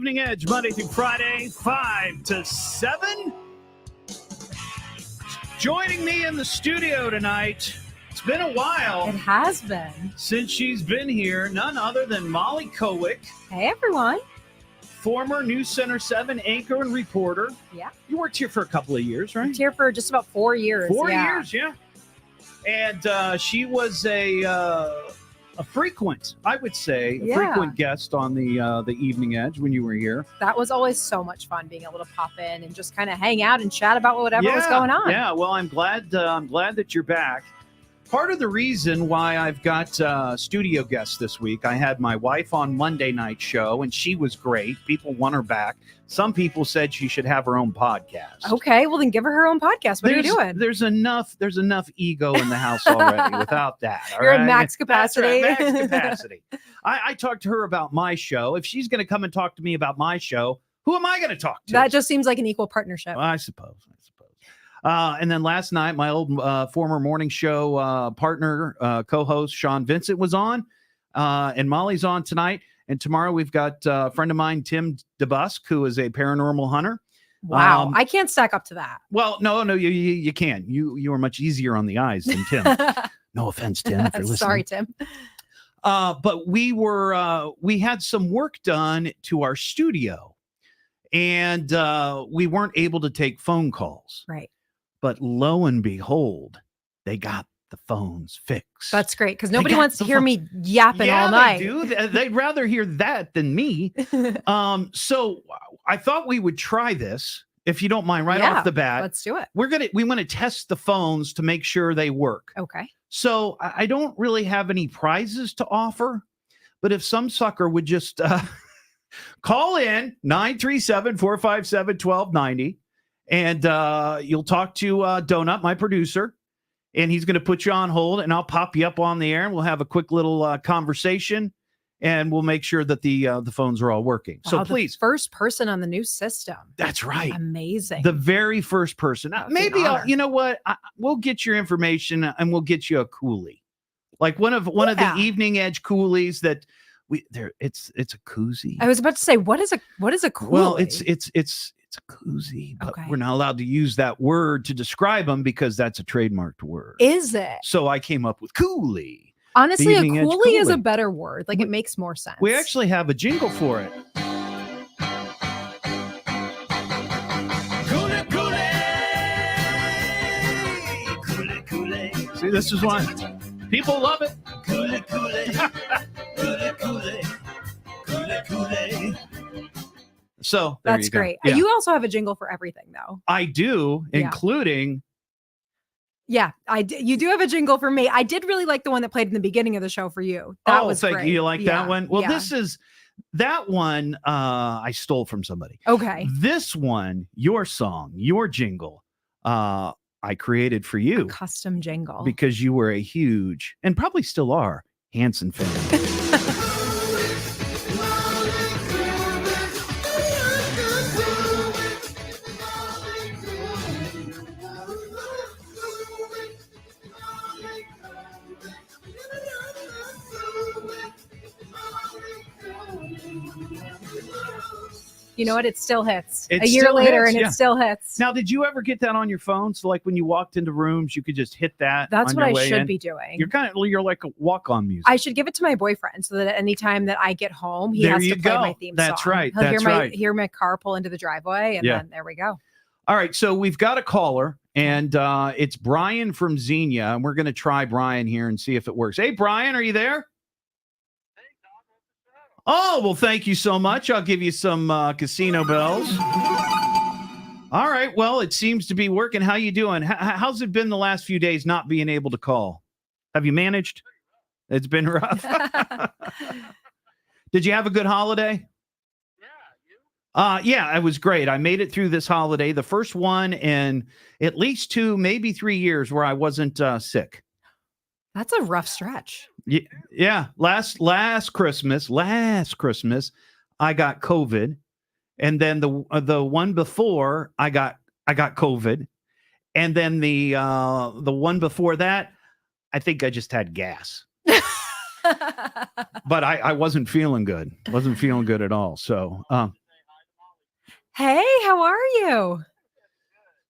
Evening Edge, Monday through Friday, 5 to 7. Joining me in the studio tonight, it's been a while. It has been. Since she's been here, none other than Molly Kowick. Hey, everyone. Former News Center 7 anchor and reporter. Yeah. You worked here for a couple of years, right? I worked here for just about 4 years. 4 years, yeah. And she was a frequent, I would say, frequent guest on the Evening Edge when you were here. That was always so much fun, being able to pop in and just kind of hang out and chat about whatever was going on. Yeah, well, I'm glad that you're back. Part of the reason why I've got studio guests this week, I had my wife on Monday night show, and she was great. People want her back. Some people said she should have her own podcast. Okay, well then give her own podcast. What are you doing? There's enough ego in the house already without that. You're at max capacity. That's right, max capacity. I talked to her about my show. If she's going to come and talk to me about my show, who am I going to talk to? That just seems like an equal partnership. Well, I suppose. And then last night, my old former morning show partner, co-host Sean Vincent was on, and Molly's on tonight. And tomorrow we've got a friend of mine, Tim DeBusk, who is a paranormal hunter. Wow, I can't stack up to that. Well, no, you can. You are much easier on the eyes than Tim. No offense, Tim, if you're listening. Sorry, Tim. But we had some work done to our studio, and we weren't able to take phone calls. Right. But lo and behold, they got the phones fixed. That's great, because nobody wants to hear me yapping all night. They do. They'd rather hear that than me. So I thought we would try this, if you don't mind, right off the bat. Let's do it. We want to test the phones to make sure they work. Okay. So I don't really have any prizes to offer, but if some sucker would just call in 937-457-1290. And you'll talk to Donut, my producer, and he's going to put you on hold, and I'll pop you up on the air, and we'll have a quick little conversation, and we'll make sure that the phones are all working. Wow, so please, the first person on the new system. That's right. Amazing. The very first person. Maybe you know what? We'll get your information, and we'll get you a coolie, like one of the Evening Edge coolies that it's a koozie. I was about to say, what is a coolie? Well, it's a koozie, but we're not allowed to use that word to describe them because that's a trademarked word. Is it? So I came up with coolie. Honestly, a coolie is a better word. Like, it makes more sense. We actually have a jingle for it. Coolie, coolie. Coolie, coolie. See, this is why people love it. Coolie, coolie. Coolie, coolie. Coolie, coolie. So that's great. Yeah. You also have a jingle for everything, though. I do, including. Yeah, you do have a jingle for me. I did really like the one that played in the beginning of the show for you. That was thank great. You. You like that one? Well, that one I stole from somebody. Okay. This one, your song, your jingle, I created for you. A custom jingle. Because you were a huge, and probably still are, Hanson fan. You know what? It still hits. A year later, and it still hits. Now, did you ever get that on your phone? So, like when you walked into rooms, you could just hit that. That's what I should be doing. You're like a walk-on music. I should give it to my boyfriend so that anytime that I get home, he has to play my theme song. That's right. He'll hear my car pull into the driveway, and then there we go. All right, so we've got a caller, and it's Brian from Xenia, and we're going to try Brian here and see if it works. Hey, Brian, are you there? Oh, well, thank you so much. I'll give you some casino bells. All right. Well, it seems to be working. How you doing? How's it been the last few days not being able to call? Have you managed? It's been rough. Did you have a good holiday? Yeah, it was great. I made it through this holiday, the first one in at least 2, maybe 3 years where I wasn't sick. That's a rough stretch. Yeah. Last Christmas, I got COVID, and then the one before I got COVID, and then the one before that, I think I just had gas. But I wasn't feeling good. Wasn't feeling good at all. So Hey, how are you?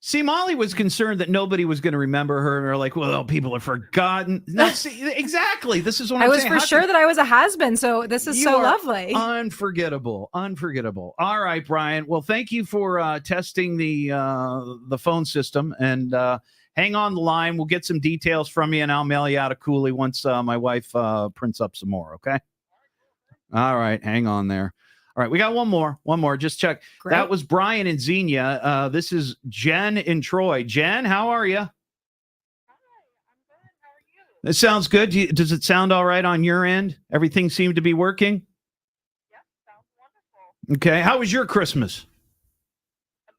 See, Molly was concerned that nobody was going to remember her. And they're like, well, people have forgotten. No, see, exactly. This is what I I'm was saying. for How sure can- that I was a has-been, so this is you so are lovely. unforgettable. Unforgettable. All right, Brian. Well, thank you for testing the phone system. And hang on the line. We'll get some details from you, and I'll mail you out a coolie once my wife prints up some more. Okay. All right. Hang on there. All right, we got one more. One more. Just check. Great. That was Brian and Xenia. This is Jen in Troy. Jen, how are you? It sounds good. Does it sound all right on your end? Everything seemed to be working? Yep, sounds wonderful. Okay. How was your Christmas?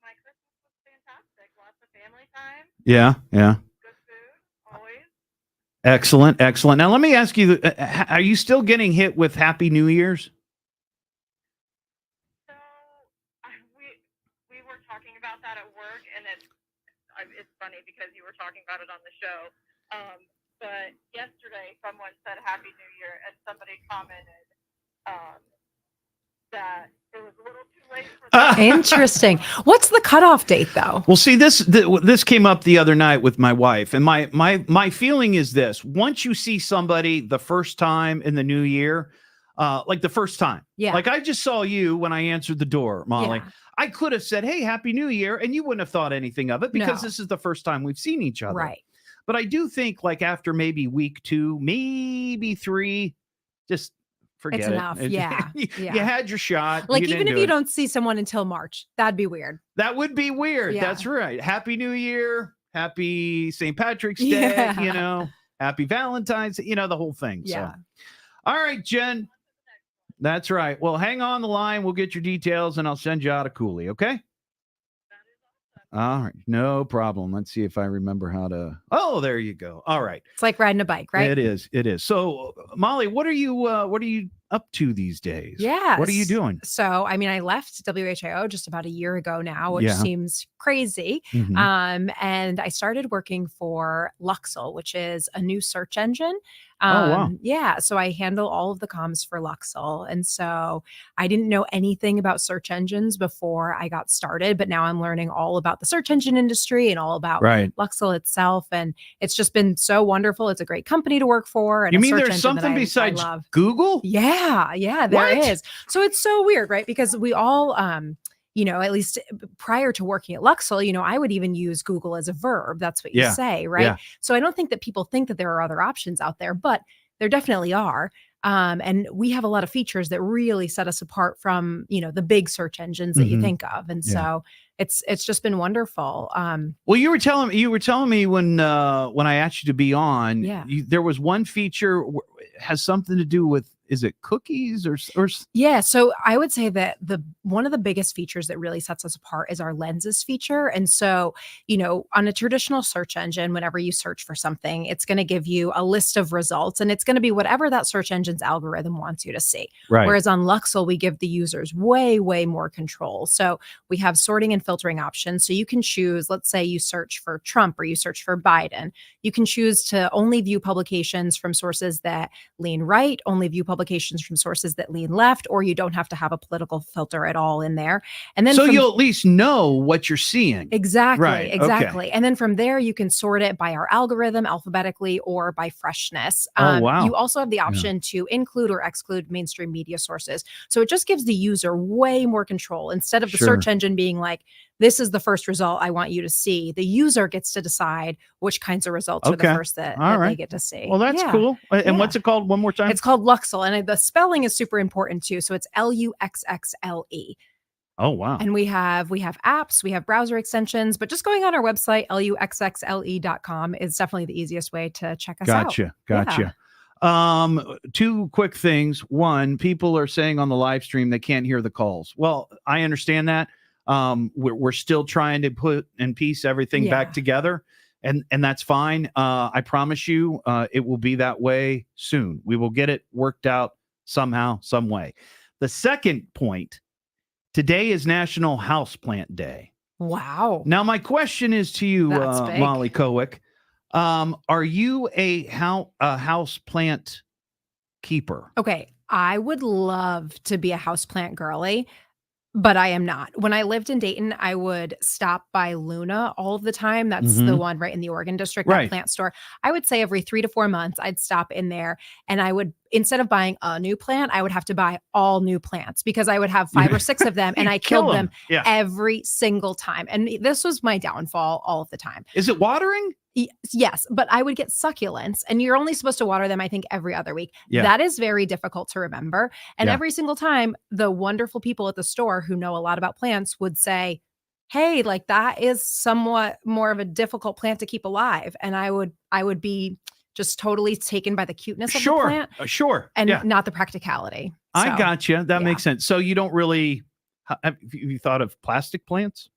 My Christmas was fantastic. Lots of family time, Yeah, yeah. good food, always. Excellent, excellent. Now, let me ask you, are you still getting hit with Happy New Year's? So we were talking about that at work, and it's funny because you were talking about it on the show. But yesterday, someone said Happy New Year, and somebody commented that it was a little too late for that. Interesting. What's the cutoff date, though? Well, see, this came up the other night with my wife, and my feeling is this: once you see somebody the first time in the new year, like the first time, Yeah. like I just saw you when I answered the door, Molly. Yeah. I could have said, "Hey, Happy New Year," and you wouldn't have thought anything of it because No. this is the first time we've seen each other. Right. But I do think, like after maybe week 2, maybe 3, just forget It's it. enough. Yeah. You Yeah. had your shot. Like, You even didn't if do you it. don't see someone until March, that'd be weird. That would be weird. Yeah. That's right. Happy New Year. Happy St. Patrick's Day. Yeah. You know, happy Valentine's. You know, the whole thing. Yeah. So, all right, Jen. That's right. Well, hang on the line. We'll get your details and I'll send you out a coolie. Okay. All right. No problem. Let's see if I remember how to. Oh, there you go. All right. It's like riding a bike, right? It is. It is. So, Molly, what are you up to these days? Yes. What are you doing? So, I mean, I left WHIO just about a year ago now, which Yeah. seems crazy. Mhm. And I started working for Luxel, which is a new search engine. Wow. Yeah. So I handle all of the comms for Luxel. And so I didn't know anything about search engines before I got started, but now I'm learning all about the search engine industry and all about Right. Luxel itself. And it's just been so wonderful. It's a great company to work for. And You a mean search there's engine that something I besides love. Google? Yeah, there is. What? So it's so weird, right? Because we all, at least prior to working at Luxel, I would even use Google as a verb. That's what you Yeah, say, right? yeah. So I don't think that people think that there are other options out there, but there definitely are. And we have a lot of features that really set us apart from, the big search engines that you Mhm. think of. And Yeah. so it's just been wonderful. Well, you were telling me when I asked you to be on, Yeah. there was one feature has something to do with, is it cookies or Yeah, so I would say that one of the biggest features that really sets us apart is our lenses feature. And so, on a traditional search engine, whenever you search for something, it's going to give you a list of results and it's going to be whatever that search engine's algorithm wants you to see. right? Whereas on Luxel, we give the users way, way more control. So we have sorting and filtering options. So you can choose, let's say you search for Trump or you search for Biden. You can choose to only view publications from sources that lean right, only view publications from sources that lean left, or you don't have to have a political filter at all in there. And then So you'll at least know what you're seeing. Exactly, Right, okay. exactly. And then from there, you can sort it by our algorithm alphabetically or by freshness. Oh, wow. You also have the option to include or exclude mainstream media sources. So it just gives the user way more control. Instead of the Sure. search engine being like, this is the first result I want you to see, the user gets to decide which kinds of results are the Okay. first that All they right. get to see. Well, that's Yeah. cool. And Yeah. what's it called? One more time. It's called Luxel, and the spelling is super important too. So it's Luxxle. Oh, wow. And we have apps, we have browser extensions, but just going on our website, luxxle.com is definitely the easiest way to check us out. Gotcha. Two quick things. One, people are saying on the live stream they can't hear the calls. Well, I understand that. We're still trying to put and piece everything Yeah. back together, and that's fine. I promise you, it will be that way soon. We will get it worked out somehow, some way. The second point, today is National Houseplant Day. Wow. Now, my question is to you, That's big. Molly Kowick. Are you a house plant keeper? Okay. I would love to be a houseplant girly. but I am not. When I lived in Dayton, I would stop by Luna all of the time. That's the Mhm. one right in the Oregon district, Right. that plant store. I would say every 3 to 4 months, I'd stop in there and I would, instead of buying a new plant, I would have to buy all new plants because I would have 5 or 6 of them and You I kill killed them 'em. Yeah. every single time. And this was my downfall all of the time. Is it watering? Yes, but I would get succulents and you're only supposed to water them, I think, every other week. Yeah. That is very difficult to remember. And Yeah. every single time, the wonderful people at the store who know a lot about plants would say, hey, like that is somewhat more of a difficult plant to keep alive. And I would be just totally taken by the cuteness of the Sure. plant Sure. and Yeah. not the practicality. I So, gotcha. That yeah. makes sense. So you don't really have you thought of plastic plants?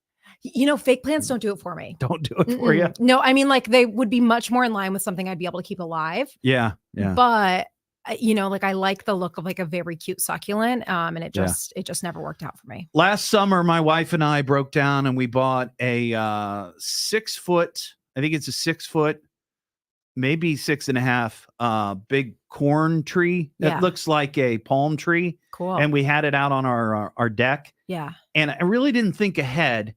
Fake plants don't do it for me. Don't do it for you. No, I mean, like they would be much more in line with something I'd be able to keep alive. Yeah. Yeah. But like I like the look of like a very cute succulent. And it Yeah. just never worked out for me. Last summer, my wife and I broke down and we bought a 6 foot, I think it's a 6 foot, maybe 6.5, big corn tree that Yeah. looks like a palm tree. Cool. And we had it out on our deck. Yeah. And I really didn't think ahead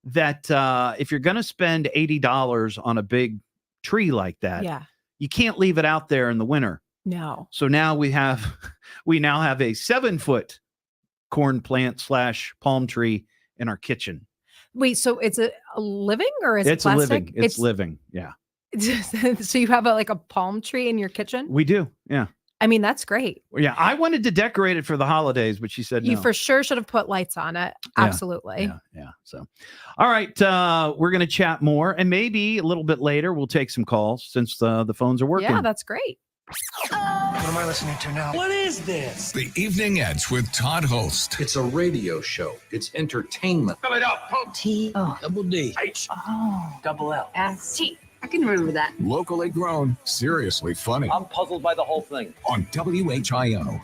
that if you're going to spend $80 on a big tree like that, Yeah. you can't leave it out there in the winter. No. So now we now have a 7 foot corn plant / palm tree in our kitchen. Wait, so it's a living or is It's it a plastic? living. It's living. Yeah, So you have like a palm tree in your kitchen? we do. Yeah. I mean, that's great. Yeah. I wanted to decorate it for the holidays, but she said no. You for sure should have put lights on it. Yeah. Absolutely. Yeah. Yeah. So, all right. We're going to chat more and maybe a little bit later we'll take some calls since the phones are working. Yeah, that's great. What am I listening to now? What is this? The Evening Edge with Todd Hollst. It's a radio show. It's entertainment. Fill it up. T. Oh. Double D. H. Oh. Double L. S. T. I can remember that. Locally grown, seriously funny. I'm puzzled by the whole thing. On WHIO.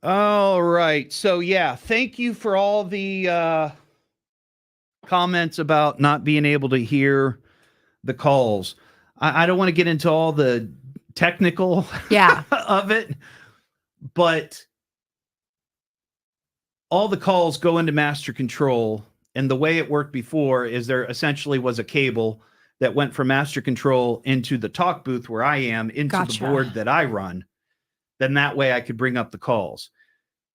All right. So yeah, thank you for all the comments about not being able to hear the calls. I don't want to get into all the technical Yeah. of it, but all the calls go into master control. And the way it worked before is there essentially was a cable that went from master control into the talk booth where I am, into Gotcha. the board that I run. Then that way I could bring up the calls.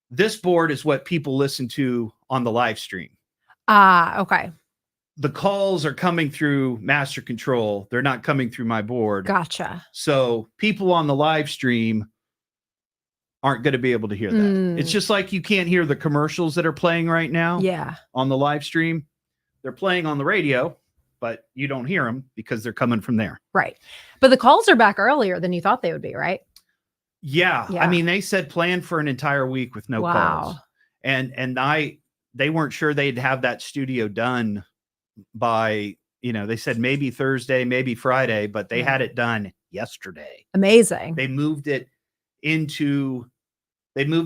This board is what people listen to on the live stream. Okay. The calls are coming through master control. They're not coming through my board. Gotcha. So people on the live stream aren't going to be able to hear that. Mm. It's just like you can't hear the commercials that are playing right now Yeah. on the live stream. They're playing on the radio, but you don't hear them because they're coming from there. Right. But the calls are back earlier than you thought they would be, right? Yeah. Yeah. I mean, they said plan for an entire week with no calls. And they weren't sure they'd have that studio done by, they said maybe Thursday, maybe Friday, but they had it done yesterday. Amazing. They moved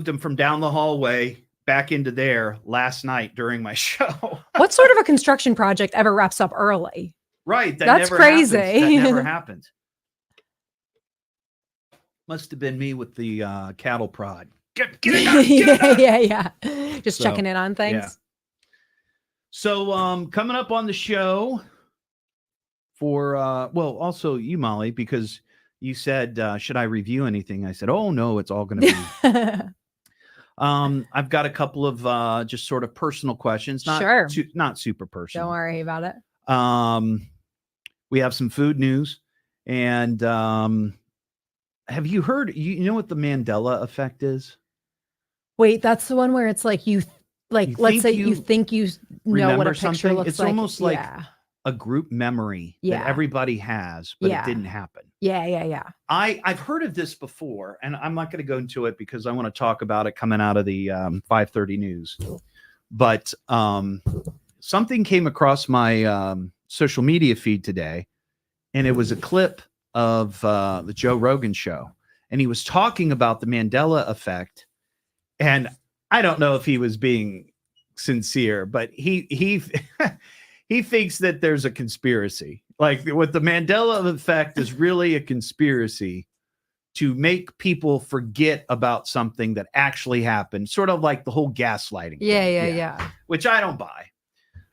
them from down the hallway back into there last night during my show. What sort of a construction project ever wraps up early? Right. That's never crazy. Happens. That never happened. Must have been me with the cattle prod. Get it out, get it out. Yeah. Just checking in on things. Yeah. So coming up on the show for also you, Molly, because You said, should I review anything? I said, oh no, it's all going to be. I've got a couple of just sort of personal questions. Sure. Not super personal. Don't worry about it. We have some food news, and have you heard? You know what the Mandela effect is? Wait, that's the one where it's like let's think say you you think you know what a remember picture something? looks It's like. almost like yeah. a group memory Yeah. that everybody has, but Yeah. it didn't happen. Yeah. I've heard of this before, and I'm not going to go into it because I want to talk about it coming out of the 5:30 news. But something came across my social media feed today, and it was a clip of the Joe Rogan show, and he was talking about the Mandela effect. And I don't know if he was being sincere, but he he thinks that there's a conspiracy. Like what the Mandela effect is really a conspiracy to make people forget about something that actually happened, sort of like the whole gaslighting thing. Yeah. Which I don't buy.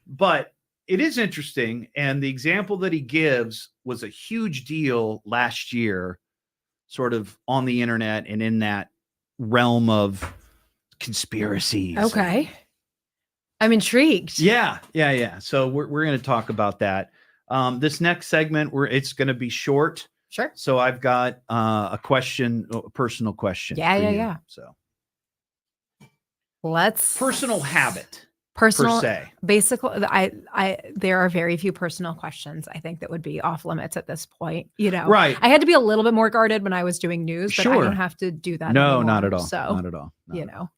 But it is interesting, and the example that he gives was a huge deal last year, sort of on the internet and in that realm of conspiracies. Okay. I'm intrigued. Yeah. So we're going to talk about that. This next segment, it's going to be short. Sure. So I've got a personal question. for you. Yeah. So Let's personal habit. personal per se. basically I there are very few personal questions I think that would be off limits at this point, Right. I had to be a little bit more guarded when I was doing news, but I Sure. don't have to do that No, anymore, not at all. so Not at all. Not you at all. know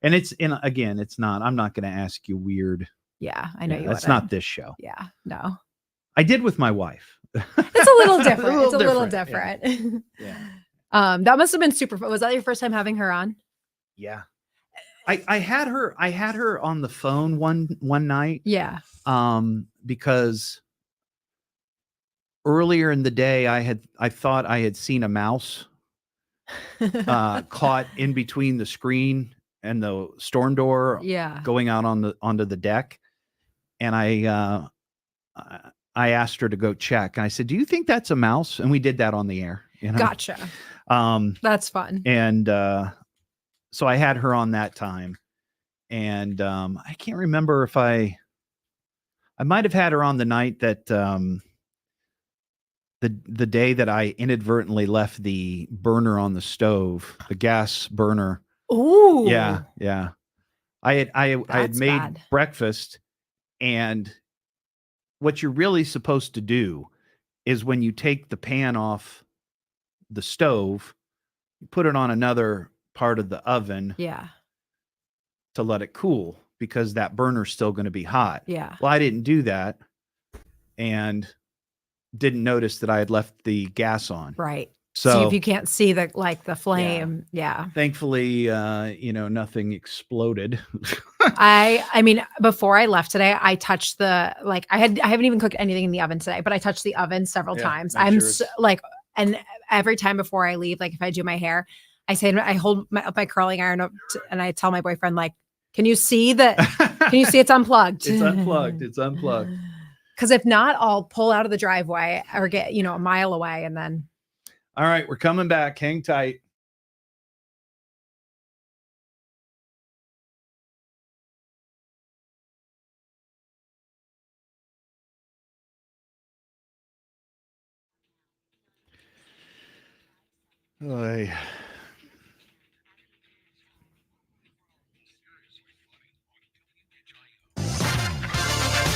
And it's not. I'm not going to ask you weird. yeah, I know you That's wouldn't. not this show. Yeah, no, I did with my wife. it's a little different. It's a little Yeah. different. Yeah. That must have been super fun. Was that your first time having her on? Yeah. I had her on the phone one night Yeah. because earlier in the day I thought I had seen a mouse caught in between the screen and the storm door Yeah. going out onto the deck, and I asked her to go check, and I said, do you think that's a mouse? And we did that on the air. Gotcha. That's fun. And so I had her on that time, and I can't remember if I might have had her on the night that the day that I inadvertently left the burner on the stove, the gas burner. Ooh. Yeah. I had That's made bad. breakfast, and what you're really supposed to do is when you take the pan off the stove, you put it on another part of the oven Yeah. to let it cool, because that burner's still going to be hot. Yeah. Well, I didn't do that and didn't notice that I had left the gas on. Right. So if you can't see the flame, yeah. thankfully, nothing exploded. I mean, before I left today, I touched I haven't even cooked anything in the oven today, but I touched the oven several Yeah, times. make I'm sure so, it's- and every time before I leave, like if I do my hair, I hold my curling iron up and I tell my boyfriend, like, can you see it's unplugged? It's unplugged. It's unplugged. Because if not, I'll pull out of the driveway or get, a mile away and then. All right, we're coming back. Hang tight. Oy.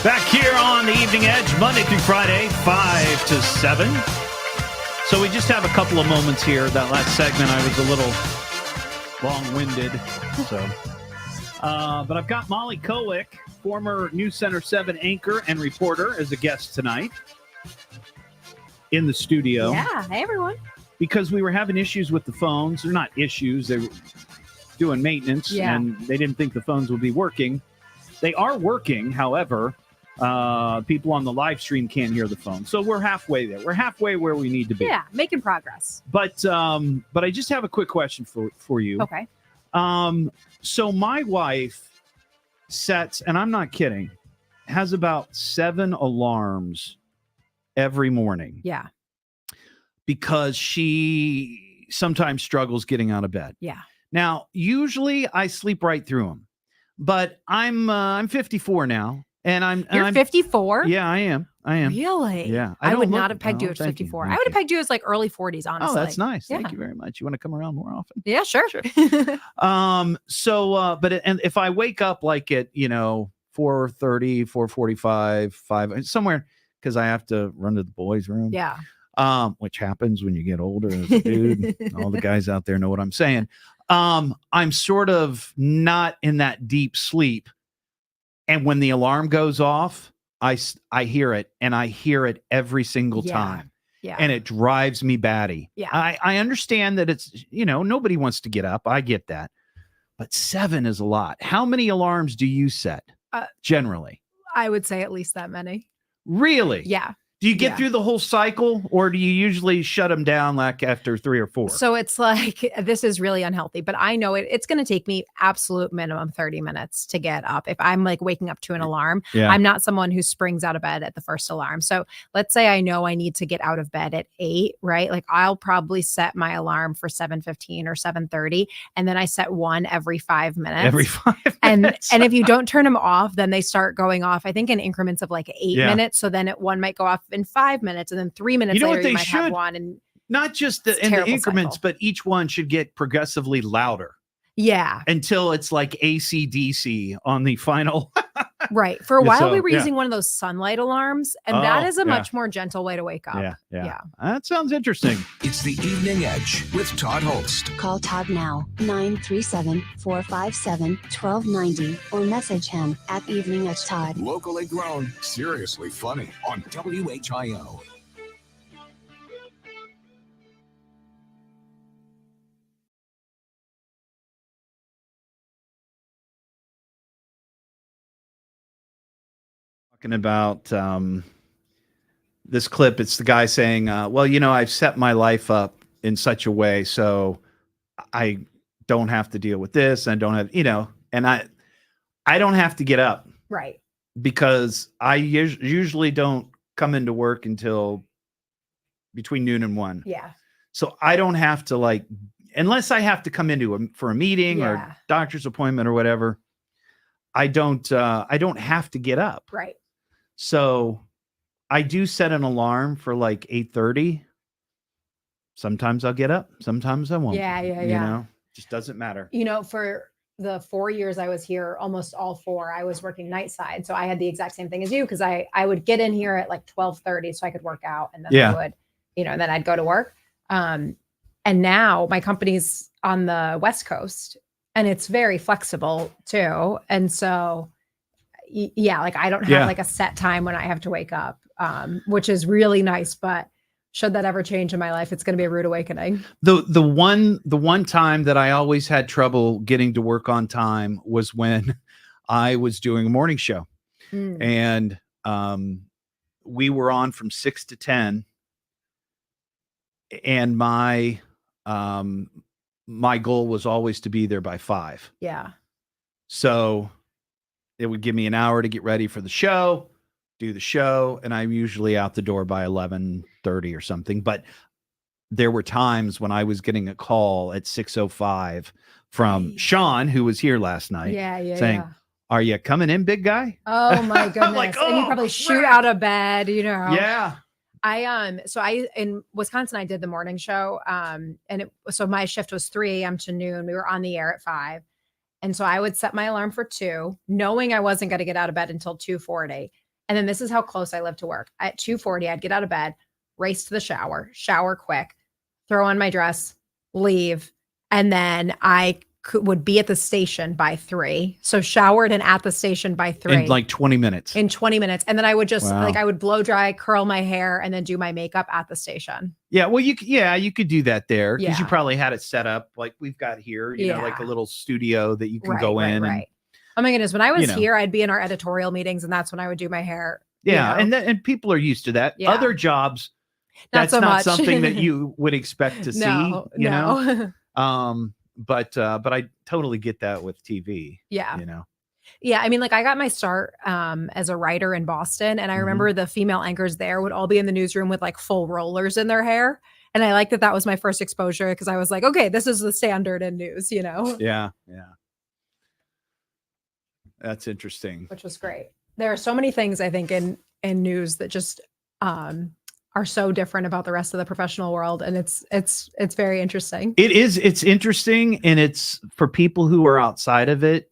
Back here on the Evening Edge, Monday through Friday, 5 to 7. So we just have a couple of moments here. That last segment, I was a little long-winded. But I've got Molly Kowick, former News Center 7 anchor and reporter, as a guest tonight in the studio. Yeah. Hey, everyone. Because we were having issues with the phones. They're not issues. They were doing maintenance, and they didn't think the phones would be working. They are working, however. People on the live stream can't hear the phone. So we're halfway there. We're halfway where we need to be. Yeah, making progress. But I just have a quick question for you. Okay. So my wife sets, and I'm not kidding, has about 7 alarms every morning. Yeah. because she sometimes struggles getting out of bed. Yeah. Now, usually I sleep right through them, but I'm 54 now, and You're 54? Yeah, I am. Really? Yeah, I don't would look- not have pegged you oh, at thank you, 54. I thank would have you. pegged you as like early 40s, honestly. Oh, that's nice. Yeah. Thank you very much. You want to come around more often? Yeah, sure. And if I wake up like at 4:30, 4:45, 5 somewhere, because I have to run to the boys' room. Yeah. Which happens when you get older as a dude. All the guys out there know what I'm saying. I'm sort of not in that deep sleep, and when the alarm goes off, I hear it, and I hear it every single time. Yeah. And it drives me batty. Yeah. I understand that it's, nobody wants to get up. I get that. But 7 is a lot. How many alarms do you set generally? I would say at least that many. Really? Yeah. Do you get Yeah. through the whole cycle, or do you usually shut them down like after 3 or 4? So it's like, this is really unhealthy, but I know it's going to take me absolute minimum 30 minutes to get up. If I'm like waking up to an alarm, Yeah. I'm not someone who springs out of bed at the first alarm. So let's say I know I need to get out of bed at 8, right? Like I'll probably set my alarm for 7:15 or 7:30. And then I set one every 5 minutes. Every 5 And minutes. and if you don't turn them off, then they start going off, I think in increments of like 8 Yeah. minutes. So then one might go off in 5 minutes, and then 3 minutes You know what later they you might have should? one. And Not just It's a in the terrible increments, cycle. but each one should get progressively louder yeah, until it's like AC/DC on the final. right. For a Yeah, while so, we were yeah. using one of those sunlight alarms, and that Oh, is a yeah. much more gentle way to wake up. Yeah. Yeah. That sounds interesting. It's the Evening Edge with Todd Holst. Call Todd now, 937-457-1290, or message him at Evening Edge Todd. Locally grown, seriously funny on WHIO. Talking about this clip, it's the guy saying, well, I've set my life up in such a way so I don't have to deal with this. I don't have, and I don't have to get up Right. because I usually don't come into work until between noon and 1. Yeah. So I don't have to unless I have to come into for a meeting Yeah. or doctor's appointment or whatever. I don't have to get up. Right. So I do set an alarm for like 8:30. Sometimes I'll get up, sometimes I won't. Yeah. Just doesn't matter. For the 4 years I was here, almost all 4, I was working night side. So I had the exact same thing as you, because I would get in here at like 12:30 so I could work out, and then Yeah. I would, then I'd go to work. And now my company's on the West Coast, and it's very flexible too. And so, like I don't have Yeah. like a set time when I have to wake up, which is really nice. But should that ever change in my life, it's going to be a rude awakening. The one time that I always had trouble getting to work on time was when I was doing a morning show, and we were on from 6 to 10, and my goal was always to be there by 5. Yeah. So it would give me an hour to get ready for the show, do the show, and I'm usually out the door by 11:30 or something. But there were times when I was getting a call at 6:05 from Sean, who was here last night, saying, Yeah. "Are you coming in, big guy?" Oh my goodness. like, and you "Oh, probably shoot crap." out of bed, Yeah. So I in Wisconsin I did the morning show. So my shift was 3 a.m. to noon. We were on the air at 5. And so I would set my alarm for 2, knowing I wasn't going to get out of bed until 2:40. And then this is how close I live to work. At 2:40, I'd get out of bed, race to the shower quick, throw on my dress, leave. And then I would be at the station by 3. So showered and at the station by 3. In like 20 minutes. In 20 minutes. And then I would just Wow. I would blow dry, curl my hair, and then do my makeup at the station. Yeah, well, you could do that there because you Yeah. probably had it set up like we've got here, like a Yeah. little studio that you can go in. And, Right. Oh my goodness. When I was you know. here, I'd be in our editorial meetings, and that's when I would do my hair. yeah, and people are used to that. Yeah. Other jobs, Not that's so not much. something that you would expect to see. No. But I totally get that with TV. Yeah. You know. Yeah. I mean, like I got my start as a writer in Boston, and I Mhm. remember the female anchors there would all be in the newsroom with like full rollers in their hair. And I like that that was my first exposure because I was like, okay, this is the standard in news, you know, Yeah. That's interesting. which was great. There are so many things I think in news that just are so different about the rest of the professional world, and it's very interesting. It's interesting, and it's for people who are outside of it,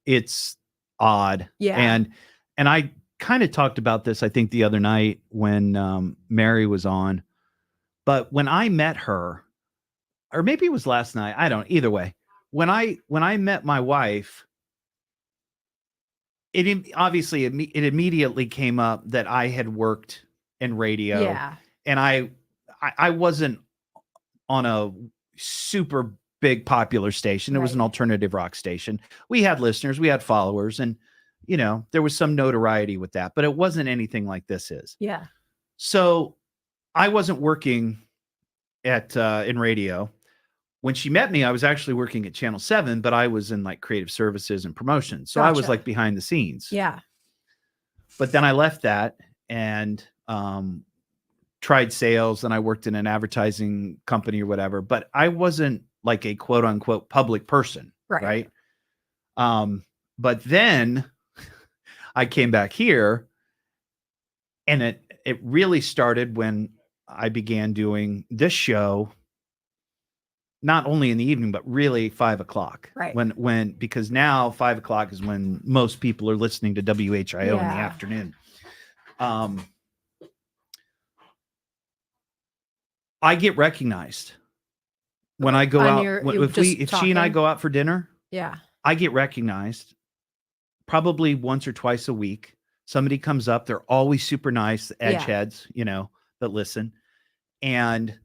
it's odd. Yeah. And I kind of talked about this, I think, the other night when Mary was on. But when I met her, or maybe it was last night, I don't, either way, when I met my wife, it immediately came up that I had worked in radio. Yeah. And I wasn't on a super big popular station. It was an alternative rock station. We had listeners, we had followers, and there was some notoriety with that, but it wasn't anything like this is. Yeah. So I wasn't working at in radio. When she met me, I was actually working at Channel 7, but I was in like creative services and promotions. So I was Gotcha. like behind the scenes. Yeah. But then I left that and tried sales, and I worked in an advertising company or whatever, but I wasn't like a quote unquote public person. Right. But then I came back here, and it really started when I began doing this show, not only in the evening, but really 5 o'clock. Right. When because now 5 o'clock is when most people are listening to WHIO in the afternoon. I get recognized when I go out. If she and I go out for dinner, yeah, I get recognized probably once or twice a week. Somebody comes up, they're always super nice, edge heads, that listen. And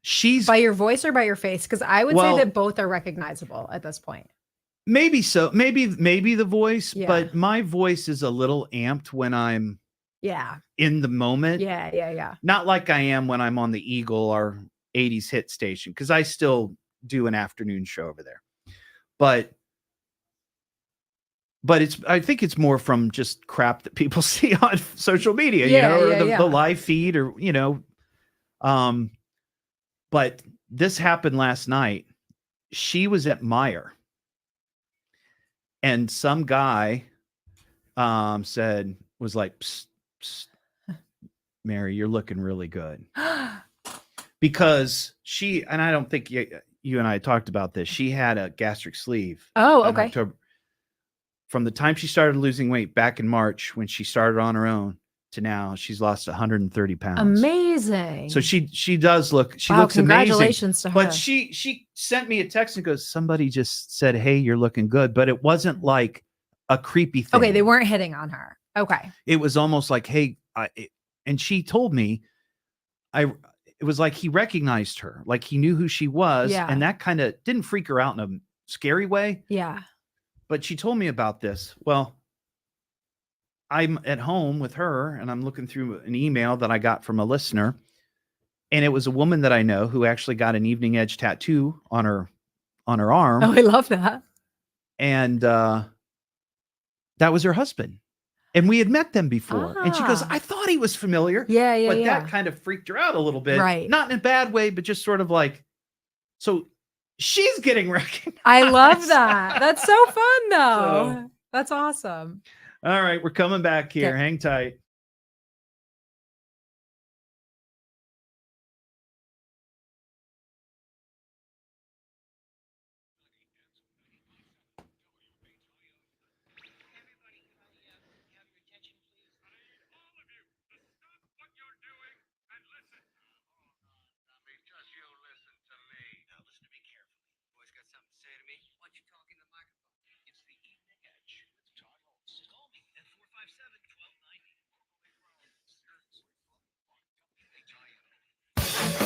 she's by your voice or by your face? Because I would say that both are recognizable at this point. Maybe so. Maybe the voice, but my voice is a little amped when I'm in the moment. Yeah. Not like I am when I'm on the Eagle or 80s hit station, because I still do an afternoon show over there. But I think it's more from just crap that people see on social media, the live feed, or but this happened last night. She was at Meijer, and some guy was like, psst, psst, Mary, you're looking really good. Because and I don't think you and I talked about this, she had a gastric sleeve. Oh, okay. In October. From the time she started losing weight back in March, when she started on her own, to now, she's lost 130 pounds. Amazing. So she does look, she looks congratulations amazing. to her. But she sent me a text and goes, somebody just said, hey, you're looking good. But it wasn't like a creepy thing. Okay, they weren't hitting on her. Okay. It was almost like, hey, and she told me, it was like he recognized her, like he knew who she was. Yeah. And that kind of didn't freak her out in a scary way. Yeah. But she told me about this. Well, I'm at home with her, and I'm looking through an email that I got from a listener, and it was a woman that I know who actually got an Evening Edge tattoo on her arm. Oh, I love that. And that was her husband. And we had met them before. And she goes, I thought he was familiar. Yeah. But that kind of freaked her out a little bit. Right. Not in a bad way, but just sort of like, so she's getting recognized. I love that. That's so fun, though. That's awesome. All right, we're coming back here. Okay. Hang tight.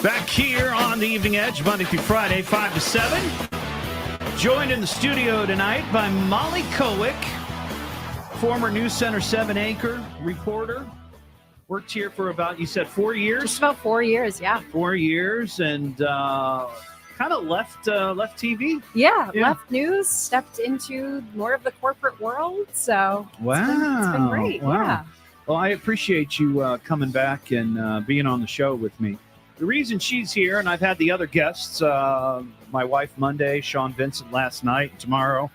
Back here on the Evening Edge, Monday through Friday, 5 to 7. Joined in the studio tonight by Molly Kowick, former News Center 7 anchor, reporter. Worked here for about, you said 4 years? Just about 4 years, yeah. 4 years, and kind of left TV. Yeah, left news, stepped into more of the corporate world. So it's been great. Wow. Yeah. Well, I appreciate you coming back and being on the show with me. the reason she's here, and I've had the other guests, my wife Monday, Sean Vincent last night, tomorrow,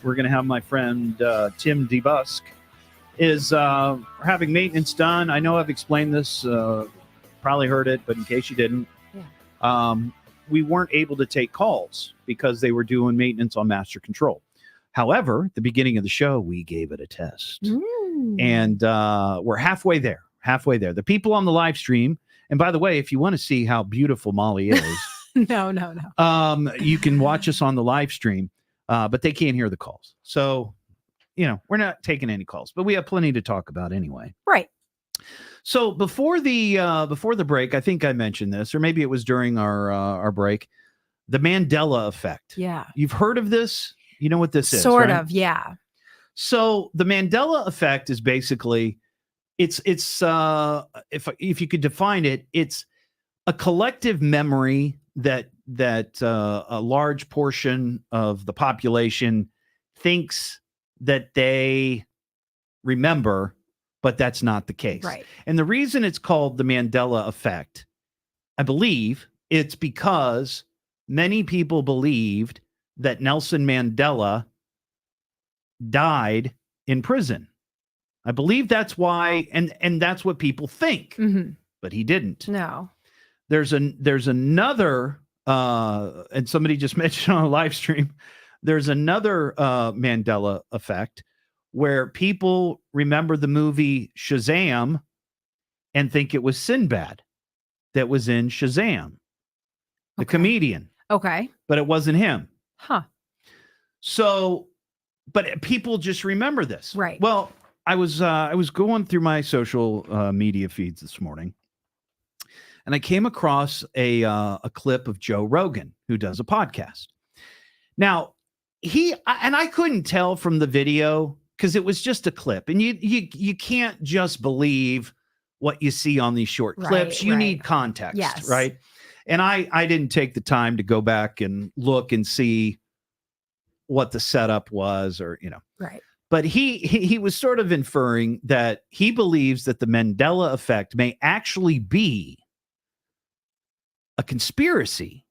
we're going to have my friend Tim DeBusk, is having maintenance done. I know I've explained this, probably heard it, but in case you didn't, we weren't able to take calls because they were doing maintenance on Master Control. However, at the beginning of the show, we gave it a test. And we're halfway there. The people on the live stream, and by the way, if you want to see how beautiful Molly is, No. you can watch us on the live stream, but they can't hear the calls. So, we're not taking any calls, but we have plenty to talk about anyway. Right. So before the break, I think I mentioned this, or maybe it was during our break, the Mandela effect. Yeah. You've heard of this? You know what this is? Sort right? of, yeah. So the Mandela effect is basically, it's if you could define it, it's a collective memory that a large portion of the population thinks that they remember, but that's not the case. Right. And the reason it's called the Mandela effect, I believe, it's because many people believed that Nelson Mandela died in prison. I believe that's why, and that's what people think, but he didn't. No. There's another, and somebody just mentioned on a live stream, there's another Mandela effect where people remember the movie Shazam and think it was Sinbad that was in Shazam, the comedian. Okay. But it wasn't him. Huh. So, but people just remember this. Right. Well, I was going through my social media feeds this morning, and I came across a clip of Joe Rogan, who does a podcast. Now, I couldn't tell from the video because it was just a clip, and you can't just believe what you see on these short clips. You need context, yes. right? And I didn't take the time to go back and look and see what the setup was, or right. But he was sort of inferring that he believes that the Mandela effect may actually be a conspiracy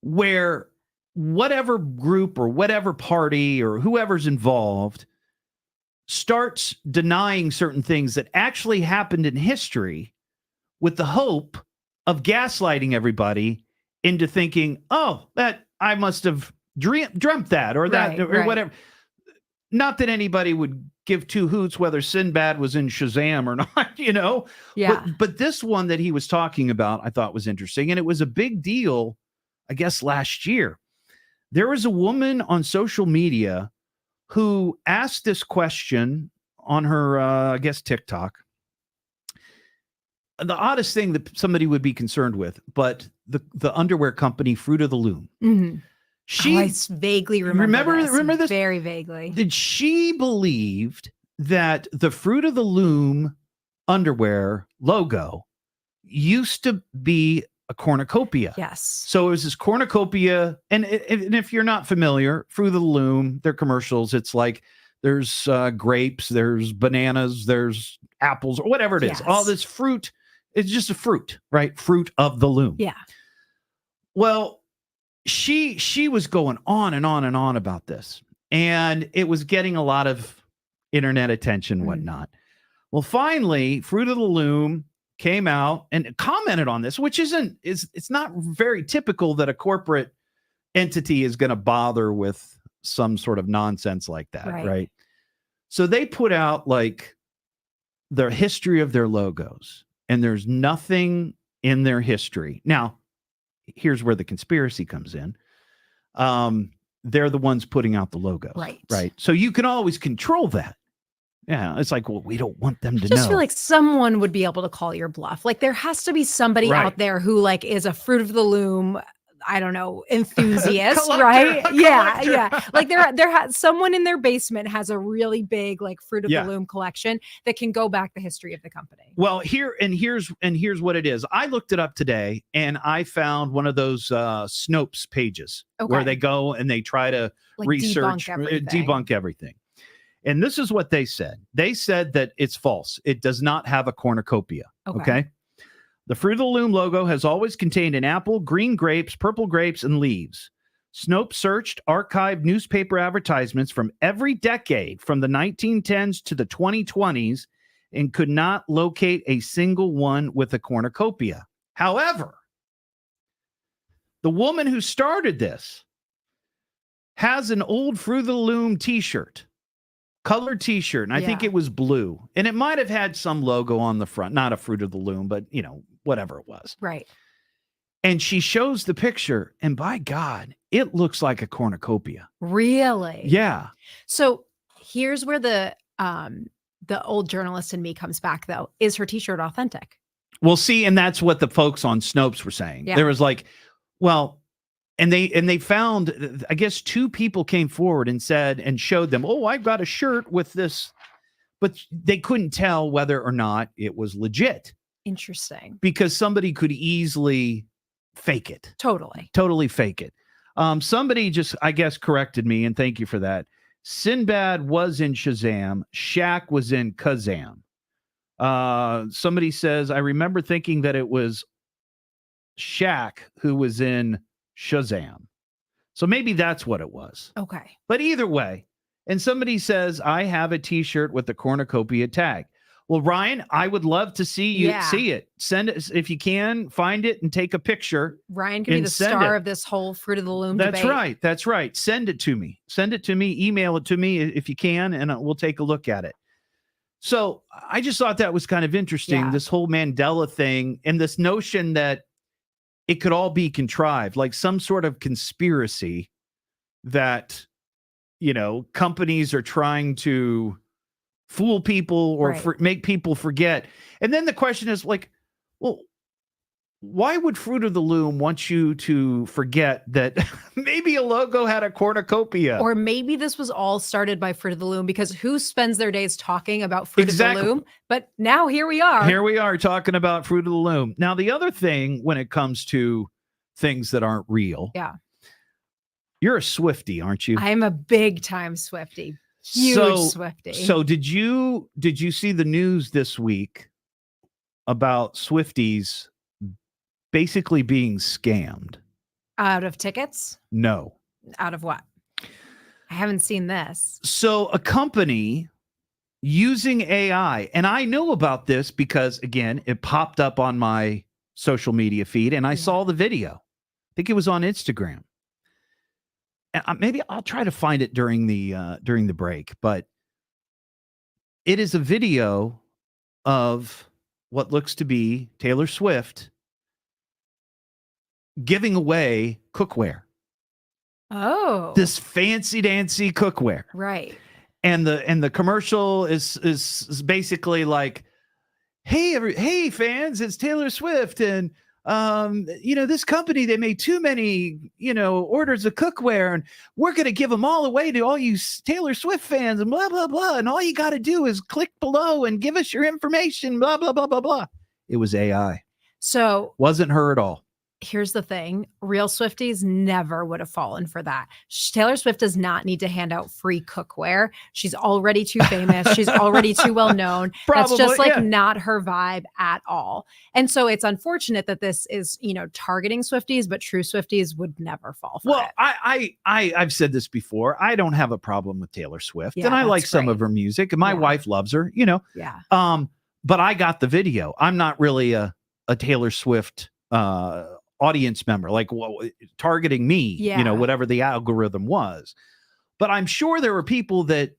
where whatever group or whatever party or whoever's involved starts denying certain things that actually happened in history with the hope of gaslighting everybody into thinking, oh, that I must have dreamt that or that or whatever. Not that anybody would give two hoots whether Sinbad was in Shazam or not, Yeah. But this one that he was talking about, I thought was interesting. And it was a big deal, I guess, last year. There was a woman on social media who asked this question on her, I guess, TikTok. The oddest thing that somebody would be concerned with, but the underwear company, Fruit of the Loom. Mm-hmm. I vaguely remember this? Very vaguely. Did she believed that the Fruit of the Loom underwear logo used to be a cornucopia? Yes. So it was this cornucopia, and if you're not familiar, Fruit of the Loom, their commercials, it's like there's grapes, there's bananas, there's apples, or whatever it is. Yes. All this fruit, it's just a fruit, right? Fruit of the Loom. Yeah. Well, she was going on and on and on about this, and it was getting a lot of internet attention and whatnot. Well, finally, Fruit of the Loom came out and commented on this, which it's not very typical that a corporate entity is going to bother with some sort of nonsense like that, right? So they put out like the history of their logos, and there's nothing in their history. Now, here's where the conspiracy comes in. They're the ones putting out the logos. Right. So you can always control that. Yeah. It's like, well, we don't want them to know. I just feel like someone would be able to call your bluff. Like there has to be somebody out there who like is a Fruit of the Loom, I don't know, enthusiast, right? Yeah. Like someone in their basement has a really big like Fruit of the Loom collection that can go back the history of the company. Well, here's what it is. I looked it up today, and I found one of those Snopes pages where they go and they try to like research, debunk everything. And this is what they said. They said that it's false. It does not have a cornucopia. Okay. The Fruit of the Loom logo has always contained an apple, green grapes, purple grapes, and leaves. Snopes searched archived newspaper advertisements from every decade from the 1910s to the 2020s and could not locate a single one with a cornucopia. However, the woman who started this has an old Fruit of the Loom t-shirt, colored t-shirt, and I think it was blue. And it might have had some logo on the front, not a Fruit of the Loom, but, you know, whatever it was. Right. And she shows the picture, and by God, it looks like a cornucopia. Really? Yeah. So here's where the old journalist in me comes back, though. Is her t-shirt authentic? Well, see, and that's what the folks on Snopes were saying. Yeah. There was like, well, and they found, I guess 2 people came forward and said and showed them, oh, I've got a shirt with this, but they couldn't tell whether or not it was legit Interesting. because somebody could easily fake it. Totally fake it. Somebody just, I guess, corrected me, and thank you for that. Sinbad was in Shazam. Shaq was in Kazam. Somebody says, I remember thinking that it was Shaq who was in Shazam. So maybe that's what it was. Okay. But either way, and somebody says, I have a t-shirt with the cornucopia tag. Well, Ryan, I would love to see you see it. Send it if you can, find it and take a picture. Ryan could be the star of this whole Fruit of the Loom debate. That's right. Send it to me. Email it to me if you can, and we'll take a look at it. So I just thought that was kind of interesting, this whole Mandela thing and this notion that it could all be contrived, like some sort of conspiracy that, you know, companies are trying to fool people or make people forget. And then the question is like, well, why would Fruit of the Loom want you to forget that maybe a logo had a cornucopia? Or maybe this was all started by Fruit of the Loom, because who spends their days talking about Fruit of the Loom? But now here we are. Here we are talking about Fruit of the Loom. Now, the other thing when it comes to things that aren't real. Yeah. You're a Swiftie, aren't you? I'm a big time Swiftie. Huge Swiftie. So did you see the news this week about Swifties basically being scammed? Out of tickets? No. Out of what? I haven't seen this. So a company using AI, and I know about this because, again, it popped up on my social media feed and I saw the video. I think it was on Instagram. And maybe I'll try to find it during the break, but it is a video of what looks to be Taylor Swift giving away cookware. Oh, this fancy dancy cookware, right? And the commercial is basically like, hey fans, it's Taylor Swift, and this company, they made too many, orders of cookware, and we're going to give them all away to all you Taylor Swift fans, and blah, blah, blah. And all you got to do is click below and give us your information, blah, blah, blah, blah, blah. It was AI. So wasn't her at all. Here's the thing. Real Swifties never would have fallen for that. Taylor Swift does not need to hand out free cookware. She's already too famous. She's already too well known. That's just not her vibe at all. And so it's unfortunate that this is, targeting Swifties, but true Swifties would never fall for it. Well, I've said this before. I don't have a problem with Taylor Swift, Yeah, and I like that's some great. of her music, and my wife loves her, Yeah. But I got the video. I'm not really a Taylor Swift audience member, like targeting me, whatever the algorithm was. But I'm sure there were people that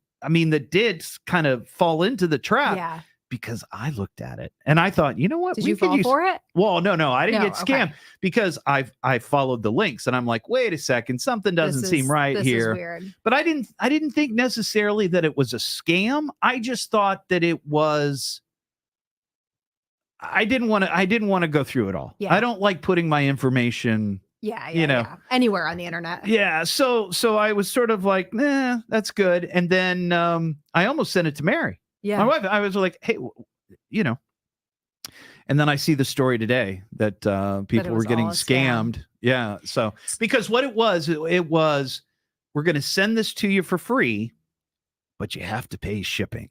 did kind of fall into the trap because I looked at it and I thought, you know what? Did you fall for it? Well, no, I didn't get scammed because I followed the links and I'm like, wait a second, something doesn't seem right here. Is weird. But I didn't think necessarily that it was a scam. I just thought that it was. I didn't want to go through it all. Yeah. I don't like putting my information, anywhere on the internet. Yeah. So I was sort of like, nah, that's good. And then I almost sent it to Mary. Yeah. My wife, I was like, hey, and then I see the story today that people were getting scammed. Yeah. So because what it was, we're going to send this to you for free, but you have to pay shipping.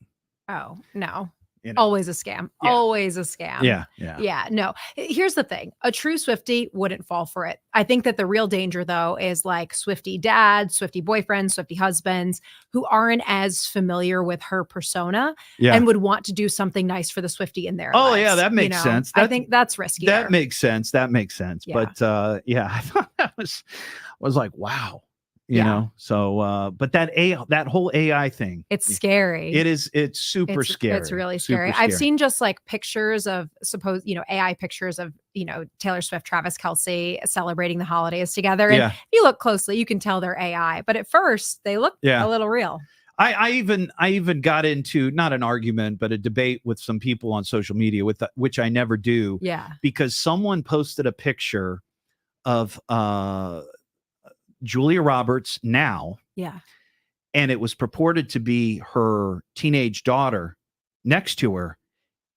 Oh, no. You know? Always a scam. Yeah. Always a scam. Yeah. Yeah. Yeah, no. Here's the thing. A true Swiftie wouldn't fall for it. I think that the real danger though is like Swiftie dads, Swiftie boyfriends, Swiftie husbands who aren't as familiar with her persona Yeah. and would want to do something nice for the Swiftie in their Oh, lives. yeah, that you makes know? sense. I That- think that's riskier. That makes sense. That makes sense. Yeah. But yeah, I thought that was like, wow. You Yeah. know, so but that whole AI thing, It's scary. it's super scary. It's really Super scary. I've seen just like pictures of AI pictures of, Taylor Swift, Travis Kelce celebrating the holidays together. And Yeah. if you look closely, you can tell they're AI, but at first they look Yeah. a little real. I even got into not an argument, but a debate with some people on social media which I never do, Yeah. because someone posted a picture of Julia Roberts now, Yeah. and it was purported to be her teenage daughter next to her,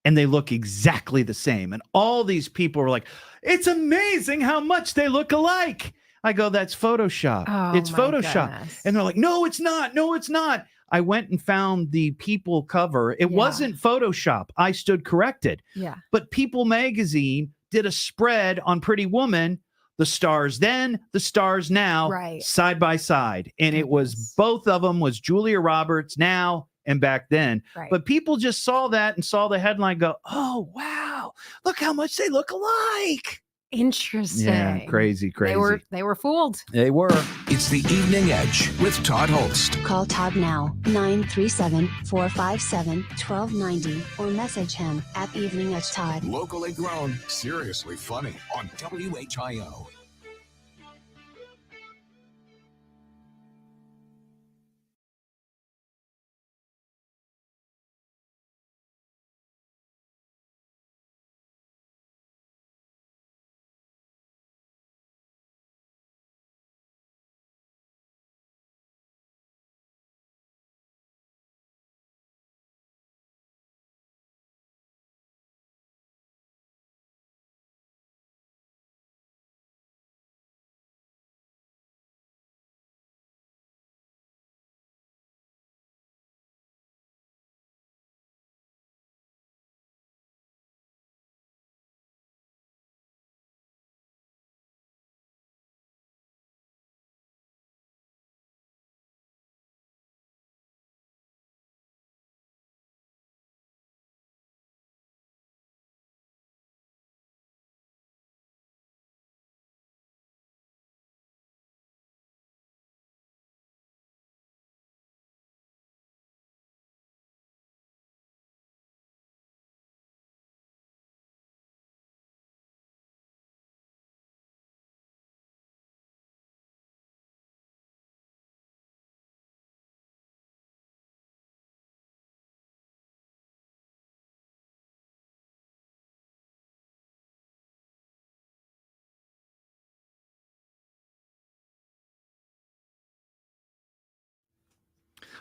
and they look exactly the same. And all these people were like, it's amazing how much they look alike. I go, that's Photoshop. Oh, It's my Photoshop. goodness. And they're like, no, it's not. No, it's not. I went and found the People cover. It Yeah. wasn't Photoshop. I stood corrected. Yeah. But People magazine did a spread on Pretty Woman, the stars then, the stars now, Right. side by side. And it was Goodness. both of them was Julia Roberts now and back then. Right. But people just saw that and saw the headline go, oh, wow, look how much they look alike. Interesting. Yeah, crazy. They were fooled. They were. It's the Evening Edge with Todd Hollst. Call Todd now, 937-457-1290, or message him at Evening Edge Todd. Locally grown, seriously funny on WHIO.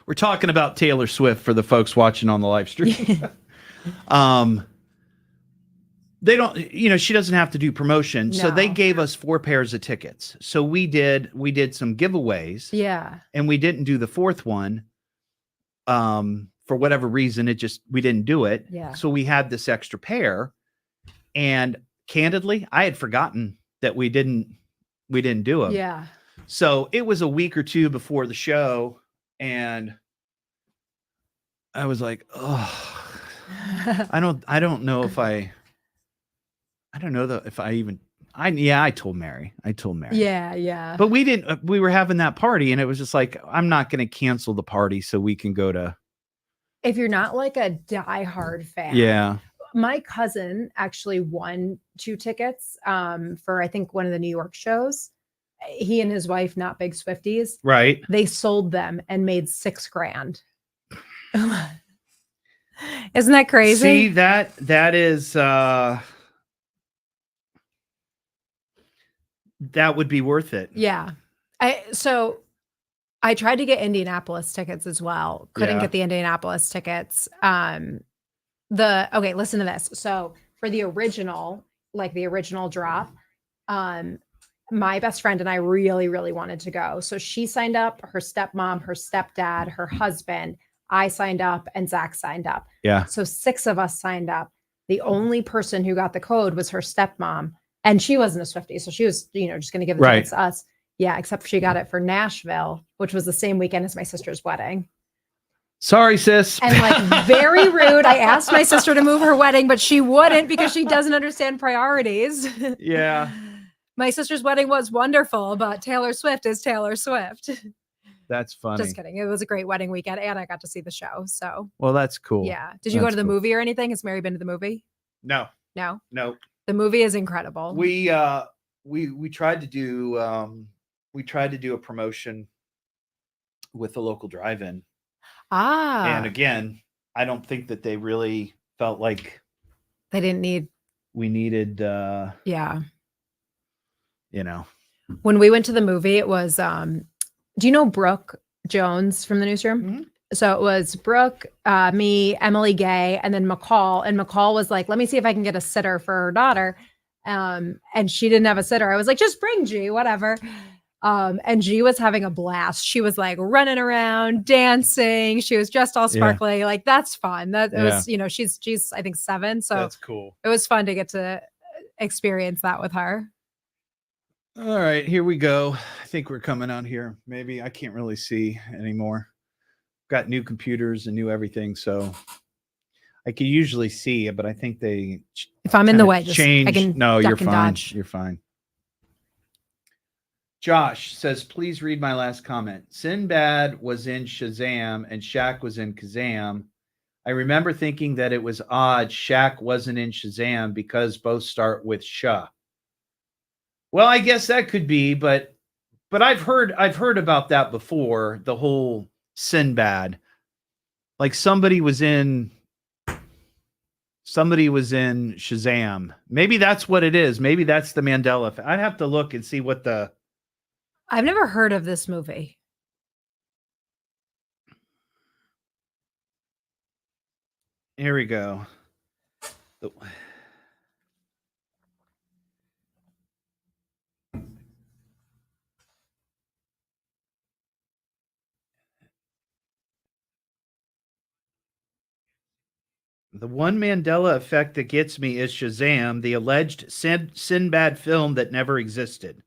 We're talking about Taylor Swift for the folks watching on the live stream. They don't, she doesn't have to do promotion. So they No. gave us 4 pairs of tickets. So we did some giveaways, Yeah. and we didn't do the 4th one. For whatever reason, we didn't do it. Yeah. So we had this extra pair, and candidly, I had forgotten that we didn't do them. Yeah. So it was a week or two before the show, and I was like, oh, I don't know if I don't know if I even, I told Mary. Yeah. But we were having that party, and it was just like, I'm not going to cancel the party so we can go to. If you're not like a diehard fan. Yeah. My cousin actually won 2 tickets for, I think, one of the New York shows. He and his wife, not big Swifties. Right. They sold them and made $6,000. Isn't that crazy? See, that is, that would be worth it. Yeah. So I tried to get Indianapolis tickets as well. Couldn't Yeah. get the Indianapolis tickets. Okay, listen to this. So for the original drop, my best friend and I really, really wanted to go. So she signed up, her stepmom, her stepdad, her husband. I signed up, and Zach signed up. Yeah. So 6 of us signed up. The only person who got the code was her stepmom, and she wasn't a Swiftie, so she was, just going to give the tickets to us. Yeah, except she got it for Nashville, which was the same weekend as my sister's wedding. Sorry, sis. And like very rude. I asked my sister to move her wedding, but she wouldn't because she doesn't understand priorities. Yeah. My sister's wedding was wonderful, but Taylor Swift is Taylor Swift. That's funny. Just kidding. It was a great wedding weekend, and I got to see the show. So, well, that's cool. yeah. Did you go to the movie or anything? Has Mary been to the movie? No. No. The The movie is incredible. We tried to do a promotion with a local drive-in. And again, I don't think that they really felt like they didn't need. We needed. Yeah. When we went to the movie, it was. Do you know Brooke Jones from the newsroom? Mm-hmm. So it was Brooke, me, Emily Gay, and then McCall. And McCall was like, let me see if I can get a sitter for her daughter. And she didn't have a sitter. I was like, just bring G, whatever. And G was having a blast. She was like running around, dancing. She was dressed all sparkly. Yeah. Like, that's fun. That was, she's I think 7. So that's cool. It was fun to get to experience that with her. All right, here we go. I think we're coming on here. Maybe I can't really see anymore. Got new computers and new everything, so I can usually see it, but I think they. If I'm in the way, just change. I can. No, you're fine. Dodge. You're fine. Josh says, please read my last comment. Sinbad was in Shazam and Shaq was in Kazam. I remember thinking that it was odd Shaq wasn't in Shazam because both start with Sha. Well, I guess that could be, but I've heard about that before. The whole Sinbad, like somebody was in Shazam. Maybe that's what it is. Maybe that's the Mandela effect. I'd have to look and see what the. I've never heard of this movie. Here we go. The one Mandela effect that gets me is Shazam, the alleged Sinbad film that never existed.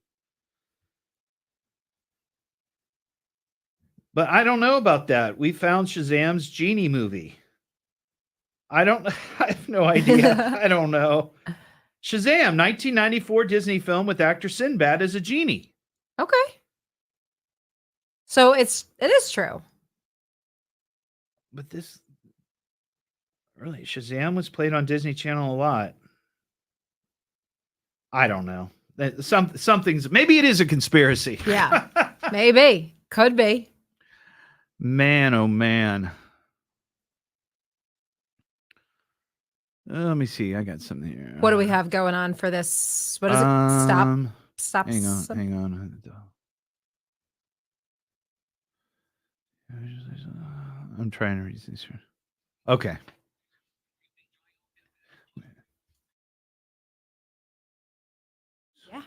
But I don't know about that. We found Shazam's Genie movie. I have no idea. I don't know. Shazam, 1994 Disney film with actor Sinbad as a genie. Okay. So it is true. But this really, Shazam was played on Disney Channel a lot. I don't know. Something's maybe it is a conspiracy. Yeah. Maybe. Could be. Man, oh man. Let me see. I got something here. What do we have going on for this? What is it? Stop. Hang on. I'm trying to read these. Okay. Yeah.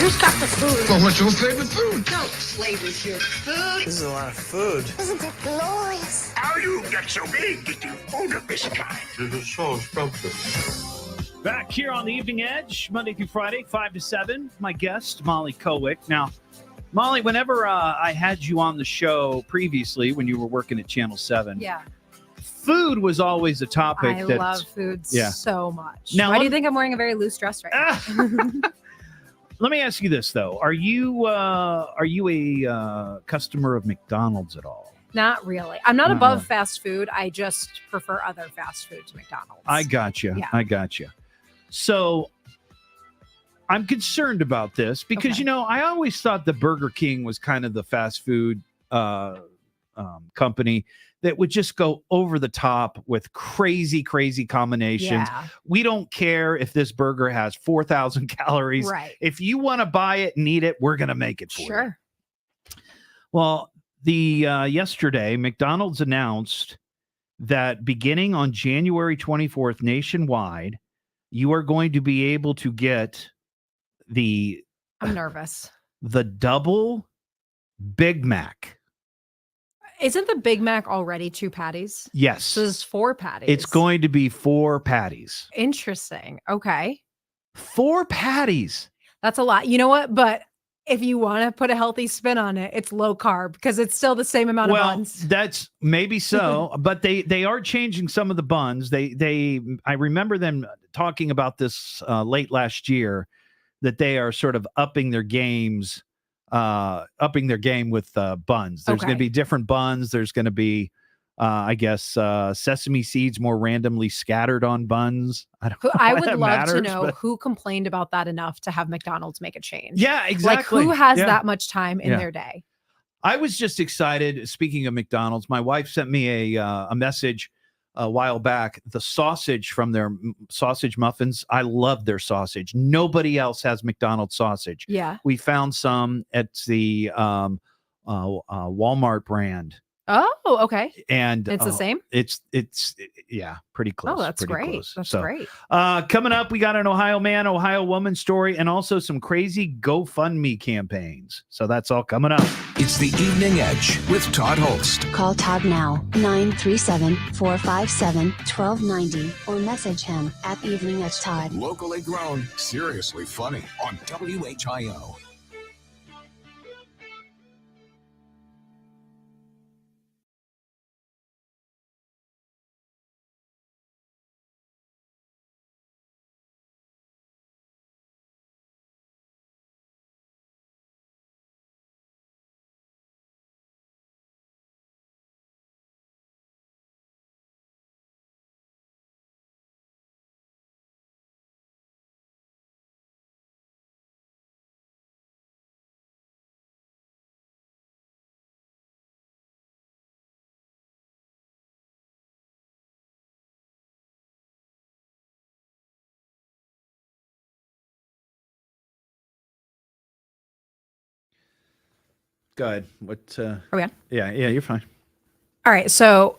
Who's got the food? Well, what's your favorite food? Don't play with your food. This is a lot of food. Isn't it glorious? How you get so big that you own a this kind? This is so scrumptious. Back here on the Evening Edge, Monday through Friday, 5 to 7. My guest, Molly Kowick. Now, Molly, whenever I had you on the show previously, when you were working at Channel 7, Yeah. food was always a topic. I love food so much. Now, why do you think I'm wearing a very loose dress right now? Let me ask you this, though. Are you a customer of McDonald's at all? Not really. I'm not above fast food. I just prefer other fast food to McDonald's. I got you. Yeah. I got you. So I'm concerned about this because, I always thought the Burger King was kind of the fast food company that would just go over the top with crazy, crazy combinations. Yeah. We don't care if this burger has 4,000 calories. Right. If you want to buy it and eat it, we're going to make it for you. Sure. Well, yesterday, McDonald's announced that beginning on January 24th nationwide, you are going to be able to get I'm nervous. the double Big Mac. Isn't the Big Mac already 2 patties? Yes. So there's 4 patties. It's going to be 4 patties. Interesting. Okay. 4 patties. That's a lot. You know what? But if you want to put a healthy spin on it, it's low carb because it's still the same amount of buns. That's maybe so, but they are changing some of the buns. I remember them talking about this late last year, that they are sort of upping their game with buns. There's going to be different buns. There's going to be I guess sesame seeds more randomly scattered on buns. I don't know I why would that love matters, to know but- who complained about that enough to have McDonald's make a change. Yeah, exactly. Like who has Yeah. that much time in Yeah. their day? I was just excited. Speaking of McDonald's, my wife sent me a message a while back. The sausage from their sausage muffins, I love their sausage. Nobody else has McDonald's sausage. Yeah. We found some at the Walmart brand, Oh, okay. and It's the same. It's yeah, pretty close. Oh, that's pretty great. close. That's So, great. coming up, we got an Ohio man, Ohio woman story, and also some crazy GoFundMe campaigns. So that's all coming up. It's the Evening Edge with Todd Hollst. Call Todd now, 937-457-1290, or message him at Evening Edge Todd. Locally grown, seriously funny on WHIO. Go ahead. What? Are we on? Yeah, you're fine. All right. So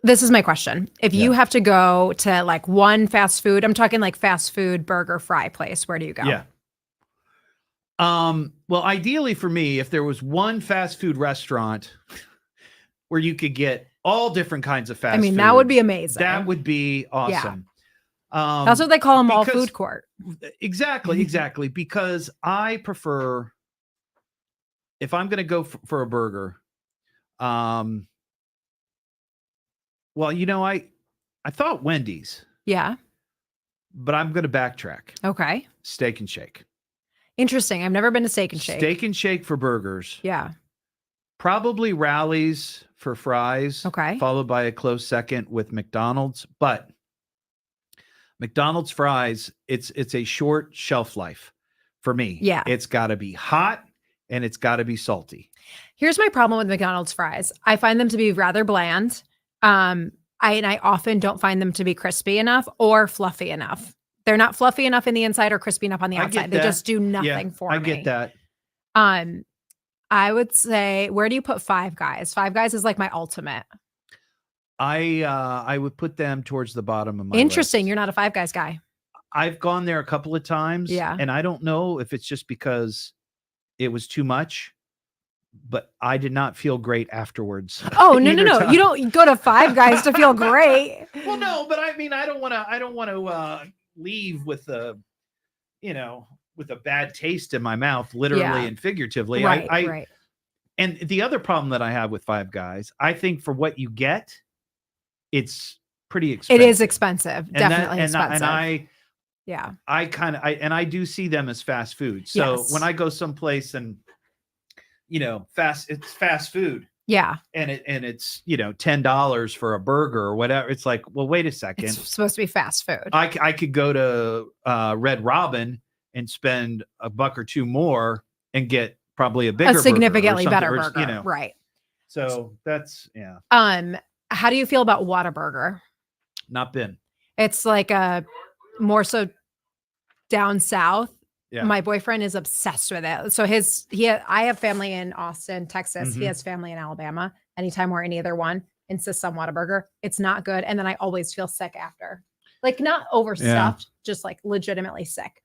this is my question. If you have to go to like one fast food, I'm talking like fast food burger fry place, where do you go? Yeah. Well, ideally for me, if there was one fast food restaurant where you could get all different kinds of fast food, that would be amazing. That would be awesome. That's what they call them, all because- food court. Exactly. Because I prefer, if I'm going to go for a burger, well, I thought Wendy's, Yeah. but I'm going to backtrack. Okay. Steak and Shake. Interesting. I've never been to Steak and Shake. Steak and Shake for burgers. Yeah. Probably Rally's for fries. Okay. Followed by a close second with McDonald's. But McDonald's fries, it's a short shelf life for me. Yeah. It's got to be hot and it's got to be salty. Here's my problem with McDonald's fries. I find them to be rather bland. I often don't find them to be crispy enough or fluffy enough. They're not fluffy enough in the inside or crispy enough on the I outside. get They that. just do nothing for me. I get that. I would say, where do you put Five Guys? Five Guys is like my ultimate. I would put them towards the bottom of my Interesting. list. You're not a Five Guys guy. I've gone there a couple of times. Yeah. And I don't know if it's just because it was too much, but I did not feel great afterwards. Oh, no. either time. You don't go to Five Guys to feel great. Well, no, but I mean, I don't want to leave with a bad taste in my mouth, literally Yeah. and figuratively. Right. And the other problem that I have with Five Guys, I think for what you get, it's pretty expensive. It is expensive. And Definitely expensive. And I do see them as fast food. So Yes. when I go someplace and it's fast food. Yeah. And it's $10 for a burger or whatever. It's like, well, wait a second. It's supposed to be fast food. I could go to Red Robin and spend $1 or $2 more and get probably a bigger A significantly burger or better something, burger. Right. So that's How do you feel about Whataburger? Not been. It's like a more so down south. Yeah. My boyfriend is obsessed with it. So I have family in Austin, Texas. He Mhm. has family in Alabama. Anytime we're in either one, insists on Whataburger. It's not good. And then I always feel sick after. Like not overstuffed, just like legitimately sick.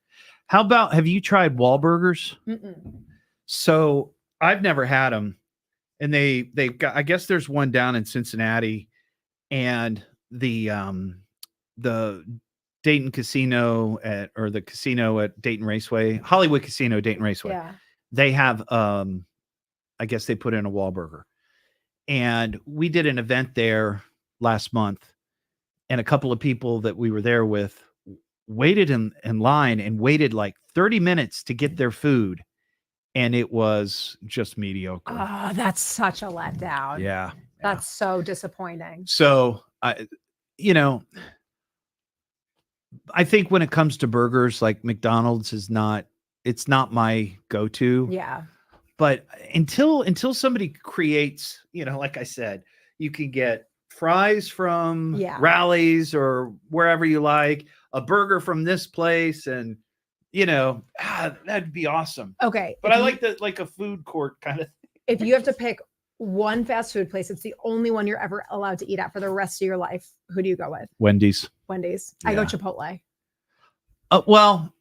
How about, have you tried Wahlburgers? Mm-mm. So I've never had them, and they've got, I guess there's one down in Cincinnati, and the Dayton Casino or the casino at Dayton Raceway, Hollywood Casino, Dayton Raceway. Yeah. They have I guess they put in a Wahlburger. And we did an event there last month, and a couple of people that we were there with waited in line and waited like 30 minutes to get their food, and it was just mediocre. Oh, that's such a letdown. Yeah. That's so disappointing. So I think when it comes to burgers, like McDonald's it's not my go-to. Yeah. But until somebody creates, like I said, you can get fries from Rallies or wherever you like, a burger from this place, and that'd be awesome. Okay. But I like a food court kind of thing. If you have to pick one fast food place, it's the only one you're ever allowed to eat at for the rest of your life, who do you go with? Wendy's. I go Chipotle. Well,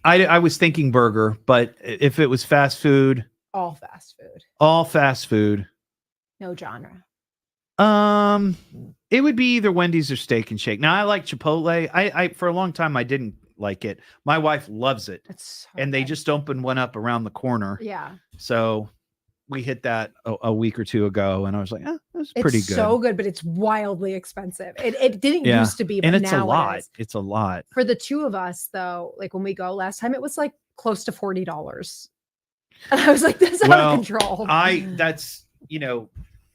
I was thinking burger, but if it was fast food, All fast food. No genre. It would be either Wendy's or Steak and Shake. Now I like Chipotle. I for a long time I didn't like it. My wife loves it, and they just opened one up around the corner. Yeah. So we hit that a week or two ago, and I was like, that's pretty good. It's so good, but it's wildly expensive. It didn't used to be, but and it's now a lot. it is. It's a lot For the two of us, though. Like when we go last time, it was like close to $40. And I was like, "This is out of control."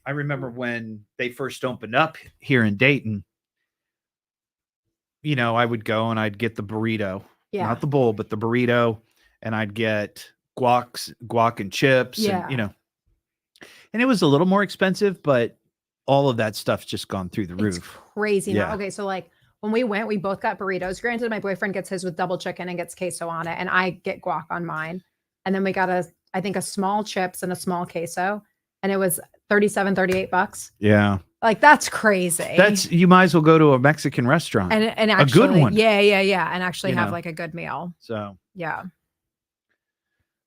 I remember when they first opened up here in Dayton. I would go and I'd get the burrito, not the bowl, but the burrito, and I'd get guac and chips, and and it was a little more expensive, but all of that stuff's just gone through the roof. It's crazy now. Yeah. Okay, so like when we went, we both got burritos. Granted, my boyfriend gets his with double chicken and gets queso on it, and I get guac on mine. And then we got I think a small chips and a small queso, and it was $38. Yeah. Like that's crazy. You might as well go to a Mexican restaurant and actually, a good one. Yeah. And actually have like a good meal. So yeah.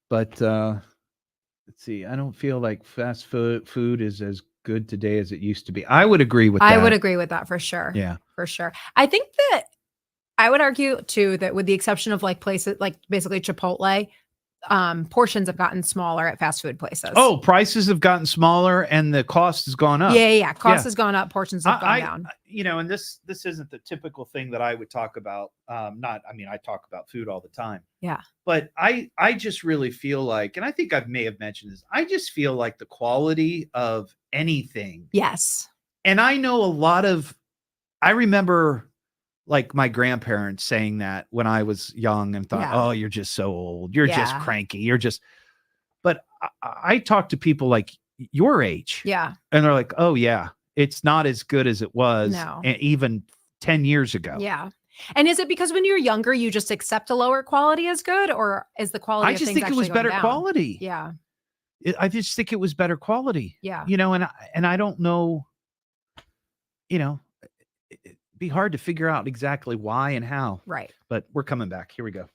But let's see. I don't feel like fast food is as good today as it used to be. I would agree with that. I would agree with that for sure. Yeah. For sure. I think that I would argue too that with the exception of like places like basically Chipotle, portions have gotten smaller at fast food places. Oh, prices have gotten smaller and the cost has gone up. Yeah. Cost has gone up, portions have gone down. And this isn't the typical thing that I would talk about. I talk about food all the time. Yeah. But I just really feel like, and I think I may have mentioned this, I just feel like the quality of anything. Yes. And I know I remember like my grandparents saying that when I was young and thought, oh, you're just so old. You're just cranky. But I talk to people like your age. Yeah. And they're like, oh yeah, it's not as good as it was even 10 years ago. Yeah. And is it because when you're younger, you just accept a lower quality as good, or is the quality I just think it was better quality. Yeah. I just think it was better quality. Yeah. And I don't know, it'd be hard to figure out exactly why and how. Right. But we're coming back. Here we go.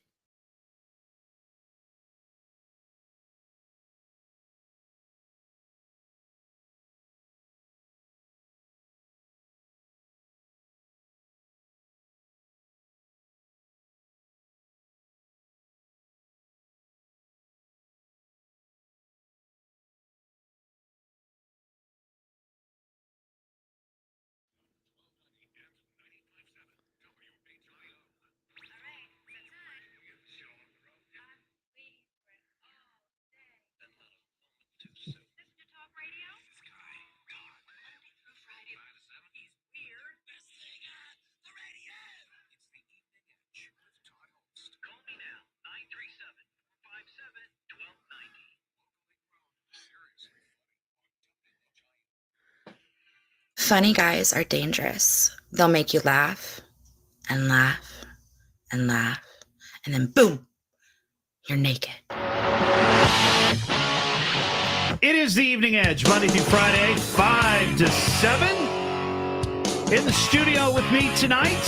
Funny guys are dangerous. They'll make you laugh and laugh and laugh, and then boom, you're naked. It is the Evening Edge, Monday through Friday, 5 to 7. In the studio with me tonight,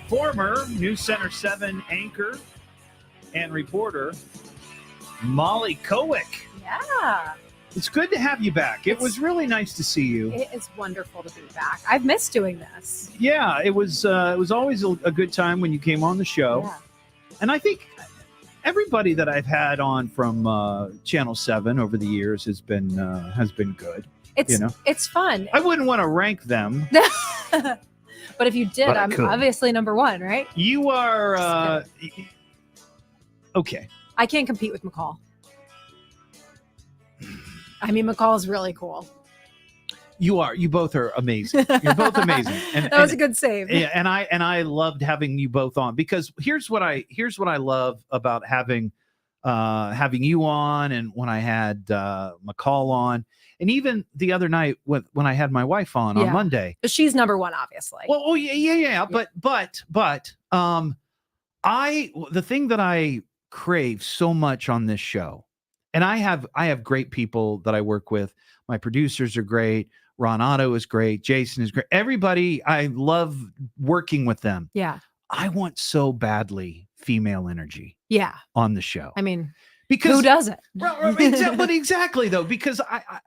former News Center 7 anchor and reporter, Molly Kowick. Yeah. It's good to have you back. It was really nice to see you. It is wonderful to be back. I've missed doing this. Yeah, it was always a good time when you came on the show. Yeah. And I think everybody that I've had on from Channel 7 over the years has been good. It's fun. I wouldn't want to rank them. But if you did, But I I'm could. obviously number one, right? You are okay. I can't compete with McCall. I mean, McCall's really cool. You are. You both are amazing. You're both amazing. And That was a good save. Yeah, and I loved having you both on because here's what I love about having you on, and when I had McCall on, and even the other night when I had my wife on Monday. But she's number one, obviously. Well, yeah. But the thing that I crave so much on this show, and I have great people that I work with. My producers are great. Ron Otto is great. Jason is great. Everybody, I love working with them. Yeah. I want so badly female energy Yeah. on the show. I mean, because who doesn't? But exactly though, because I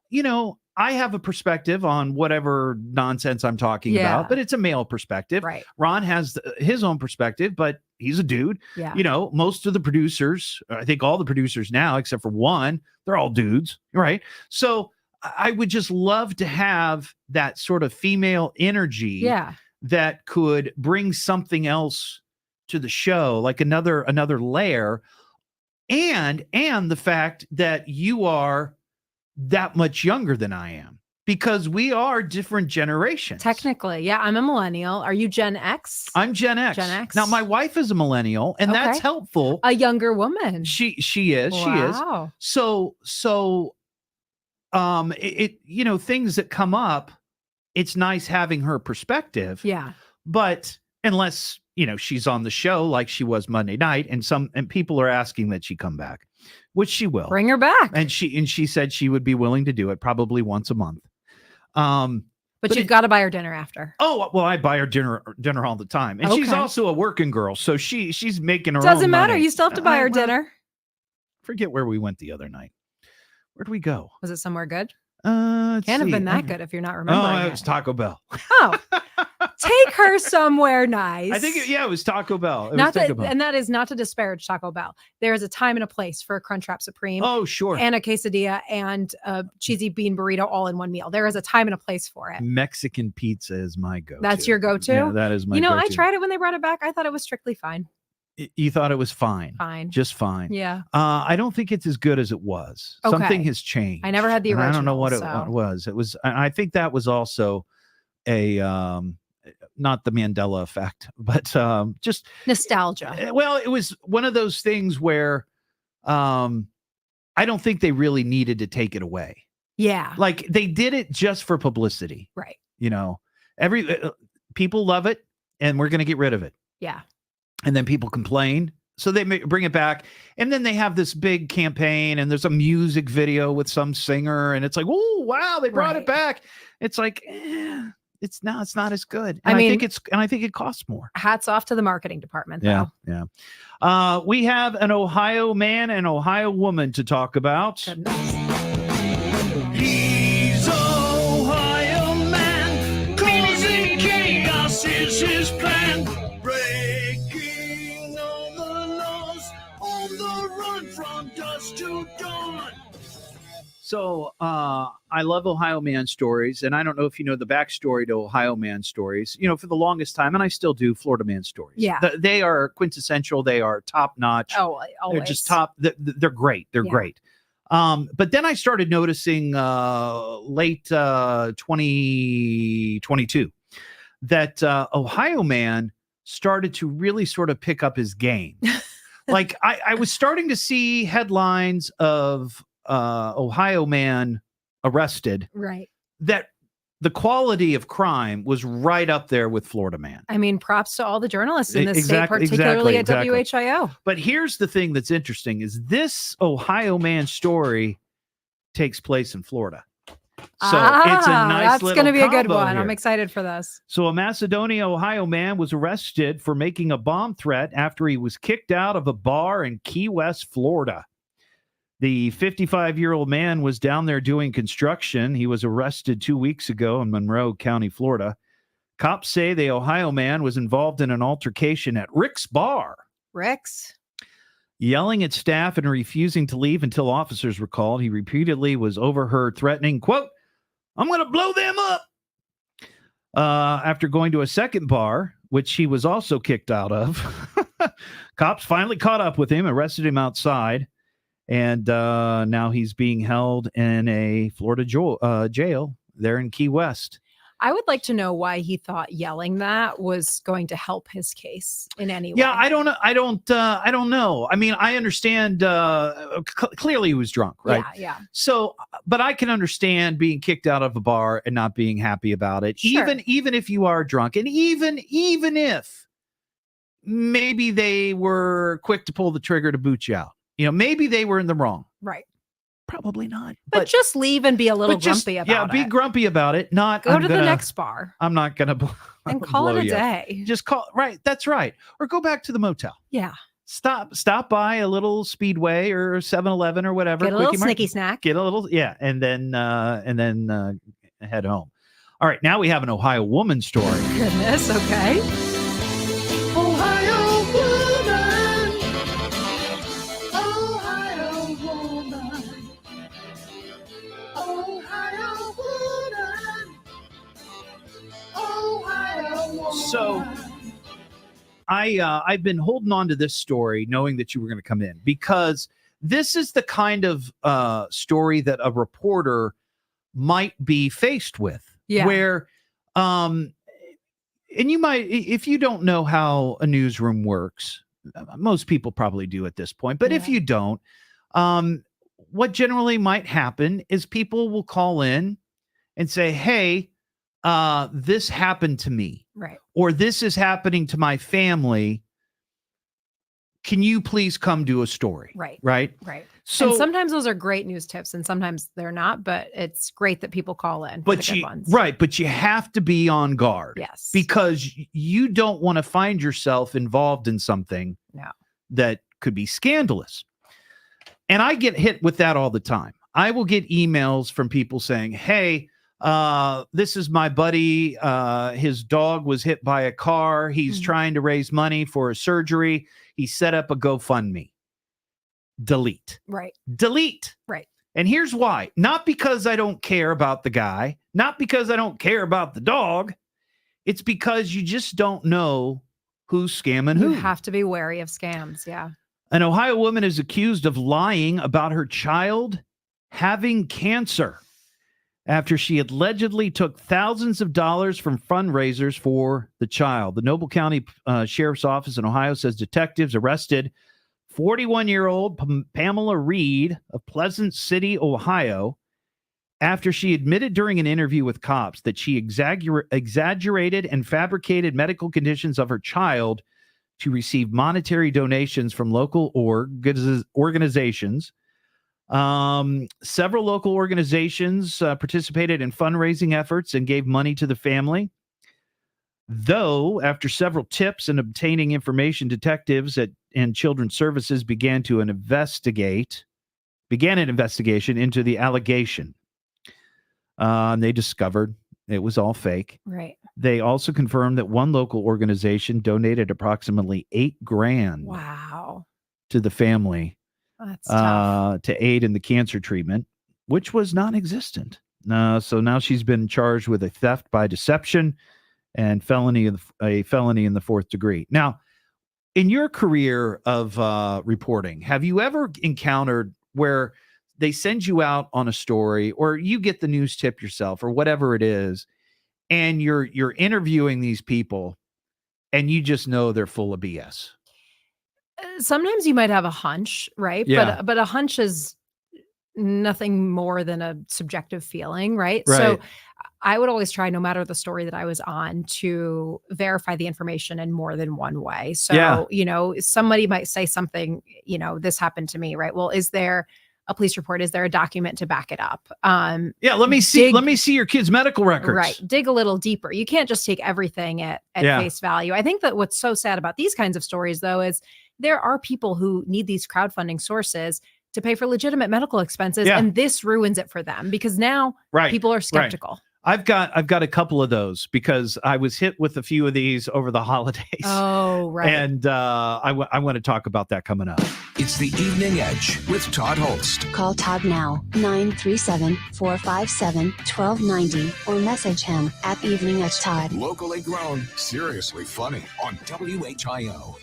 have a perspective on whatever nonsense I'm talking about, but it's a male perspective. Right. Ron has his own perspective, but he's a dude. Yeah. Most of the producers, I think all the producers now, except for one, they're all dudes. Right. So I would just love to have that sort of female energy that could bring something else to the show, like another layer. And the fact that you are that much younger than I am, because we are different generations. Technically, yeah. I'm a millennial. Are you Gen X? I'm Gen X. Gen X. Now, my wife is a millennial, and that's helpful. A younger woman. She is. Wow. She is. So things that come up, it's nice having her perspective. Yeah. But unless she's on the show like she was Monday night, and people are asking that she come back, which she will. Bring her back. And she said she would be willing to do it probably once a month. But you've got to buy her dinner after. Oh, well, I buy her dinner all the time. And she's also a working girl, so she's making her own Doesn't matter. money. You still have to buy her dinner. Forget where we went the other night. Where'd we go? Was it somewhere good? Can't have been that good if you're not remembering. It was Taco Bell. Oh, take her somewhere nice. I think it was Taco Bell. And that is not to disparage Taco Bell. There is a time and a place for a Crunchwrap Supreme. Oh, sure. And a quesadilla and a cheesy bean burrito all in one meal. There is a time and a place for it. Mexican pizza is my go-to. That's your go-to? Yeah, that is my go-to. I tried it when they brought it back. I thought it was strictly fine. You thought it was fine? Fine. Just fine. Yeah. I don't think it's as good as it was. Okay. Something has changed. I never had the original. I don't know what it was. It was. I think that was also a not the Mandela effect, but just nostalgia. Well, it was one of those things where I don't think they really needed to take it away. Yeah. Like they did it just for publicity. Right. People love it, and we're going to get rid of it. Yeah. And then people complain, so they bring it back, and then they have this big campaign, and there's a music video with some singer, and it's like, oh wow, they brought it back. It's like, it's not as good. And I think it costs more. Hats off to the marketing department, though. Yeah. We have an Ohio man and Ohio woman to talk about. He's Ohio man, causing chaos is his plan. Breaking all the laws, on the run from dusk to dawn. So I love Ohio man stories, and I don't know if you know the backstory to Ohio man stories. For the longest time, and I still do, Florida man stories. Yeah. They are quintessential. They are top notch. Oh, always. They're just top. They're great. They're great. But then I started noticing late 2022 that Ohio man started to really sort of pick up his game. Like I was starting to see headlines of Ohio man arrested. Right. That the quality of crime was right up there with Florida Man. I mean, props to all the journalists in this Exactly, state, particularly exactly. at WHIO. But here's the thing that's interesting is this Ohio Man story takes place in Florida. So it's a nice that's little going to be a good combo one. here. I'm excited for this. So a Macedonia, Ohio man was arrested for making a bomb threat after he was kicked out of a bar in Key West, Florida. The 55-year-old man was down there doing construction. He was arrested 2 weeks ago in Monroe County, Florida. Cops say the Ohio man was involved in an altercation at Rick's Bar. Rick's? Yelling at staff and refusing to leave until officers were called. He repeatedly was overheard threatening, quote, "I'm going to blow them up." After going to a second bar, which he was also kicked out of, cops finally caught up with him, arrested him outside. And now he's being held in a Florida jail there in Key West. I would like to know why he thought yelling that was going to help his case in any way. Yeah, I don't know. I don't know. I mean, I understand. Clearly, he was drunk, right? Yeah. So, but I can understand being kicked out of a bar and not being happy about it, Sure. even if you are drunk, and even if maybe they were quick to pull the trigger to boot you out. Maybe they were in the wrong. Right. Probably not. But just leave and be a little but just- grumpy about it. Yeah, be grumpy about it. Not Go to the next bar I'm not gonna and call it a day. Just call. Right. That's right. Or go back to the motel. Yeah. Stop by a little Speedway or 7-Eleven or whatever. Get a little Quickie Mart. snicky snack. Get a little, yeah, and then head home. All right, now we have an Ohio woman story. Goodness. Okay. Ohio woman. Ohio woman. Ohio woman. Ohio woman. So I've been holding on to this story knowing that you were going to come in because this is the kind of story that a reporter might be faced with. Yeah. Where and you might, if you don't know how a newsroom works, most people probably do at this point, but if you don't, what generally might happen is people will call in and say, "Hey, this happened to me." Right. Or this is happening to my family. Can you please come do a story? Right. Right. So and sometimes those are great news tips and sometimes they're not, but it's great that people call in. but you have to be on guard. Yes. Because you don't want to find yourself involved in something that could be scandalous. And I get hit with that all the time. I will get emails from people saying, "Hey, this is my buddy. His dog was hit by a car. He's trying to raise money for a surgery. He set up a GoFundMe." Delete. Right. And here's why. Not because I don't care about the guy, not because I don't care about the dog. It's because you just don't know who's scamming who. You have to be wary of scams. Yeah. An Ohio woman is accused of lying about her child having cancer after she allegedly took thousands of dollars from fundraisers for the child. The Noble County Sheriff's Office in Ohio says detectives arrested 41-year-old Pamela Reed of Pleasant City, Ohio, after she admitted during an interview with cops that she exaggerated and fabricated medical conditions of her child to receive monetary donations from local organizations. Several local organizations participated in fundraising efforts and gave money to the family. Though, after several tips and obtaining information, detectives and Children's Services began an investigation into the allegation. They discovered it was all fake. Right. They also confirmed that one local organization donated approximately $8,000 Wow. to the family That's tough. to aid in the cancer treatment, which was non-existent. So now she's been charged with a theft by deception and a felony in the fourth degree. Now, in your career of reporting, have you ever encountered where they send you out on a story or you get the news tip yourself or whatever it is, and you're interviewing these people and you just know they're full of BS? Sometimes you might have a hunch, right? Yeah. But a hunch is nothing more than a subjective feeling, right? Right. So I would always try, no matter the story that I was on, to verify the information in more than one way. So, Yeah. somebody might say something, this happened to me, right? Well, is there a police report? Is there a document to back it up? Yeah, let me see. dig- Let me see your kids' medical records. Right. Dig a little deeper. You can't just take everything at Yeah. face value. I think that what's so sad about these kinds of stories, though, is there are people who need these crowdfunding sources to pay for legitimate medical expenses. Yeah. And this ruins it for them because now Right. people are Right. skeptical. I've got a couple of those because I was hit with a few of these over the holidays. Oh, right. And I want to talk about that coming up. It's the Evening Edge with Todd Hollst. Call Todd now, 937-457-1290, or message him at Evening Edge Todd. Locally grown, seriously funny on WHIO.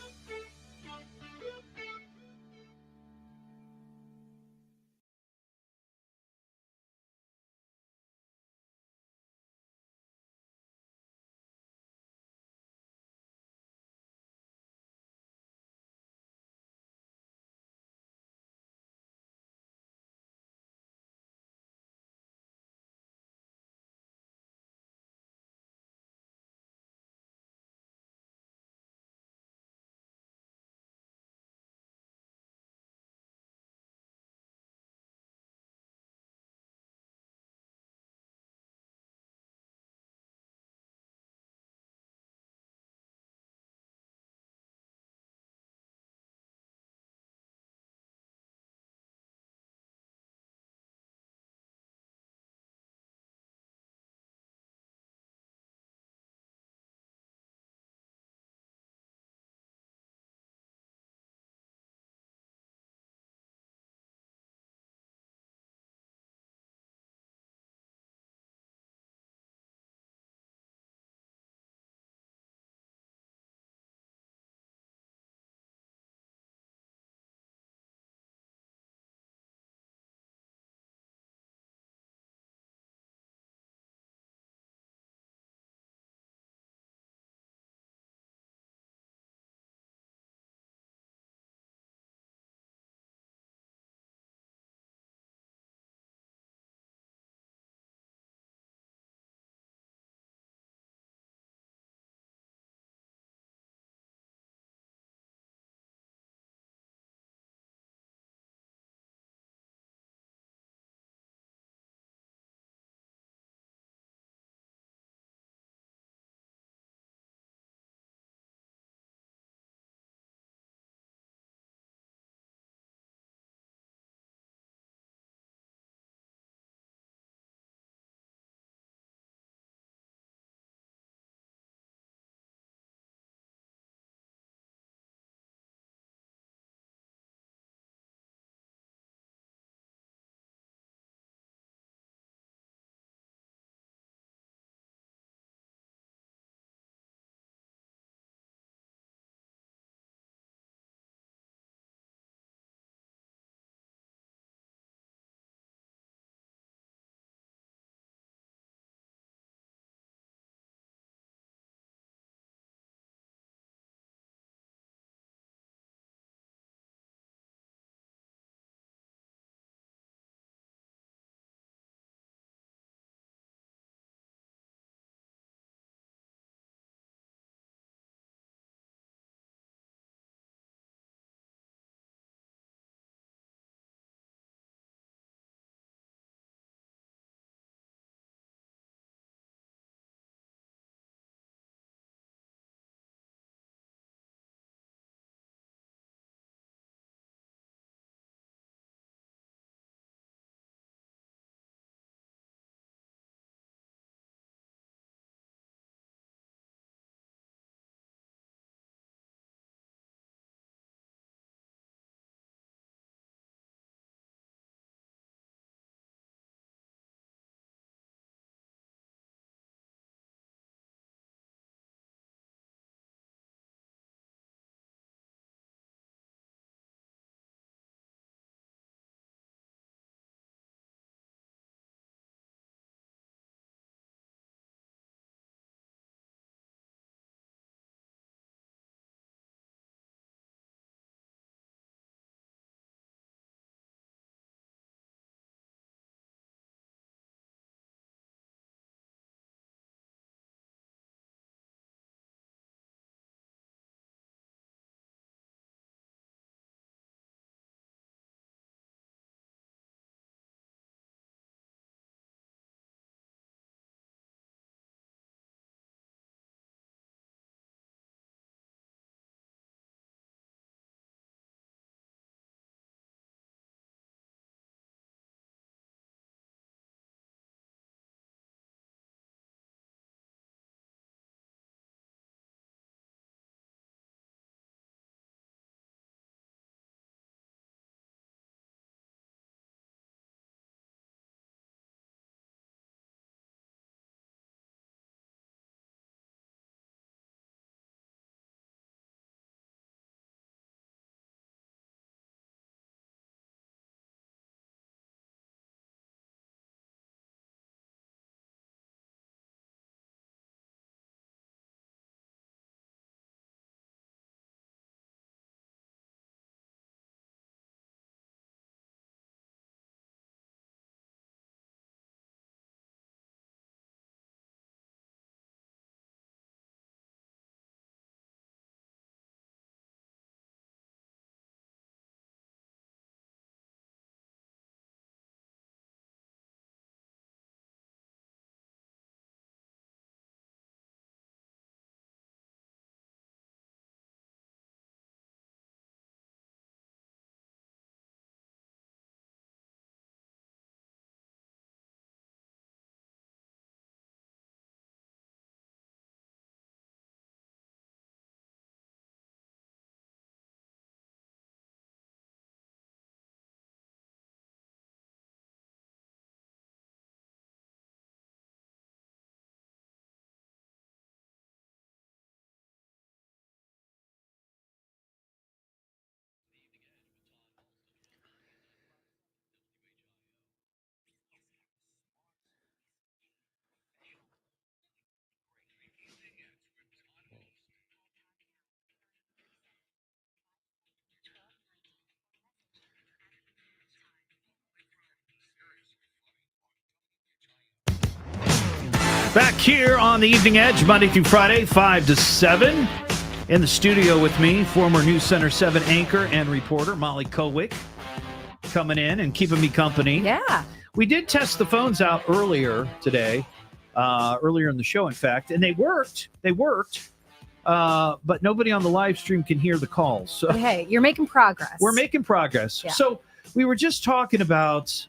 Back here on the Evening Edge, Monday through Friday, 5 to 7. In the studio with me, former News Center 7 anchor and reporter Molly Kowick, coming in and keeping me company. Yeah. We did test the phones out earlier today, earlier in the show, in fact, and they worked. But nobody on the live stream can hear the calls. So But hey, you're making progress. we're making progress. Yeah. So we were just talking about,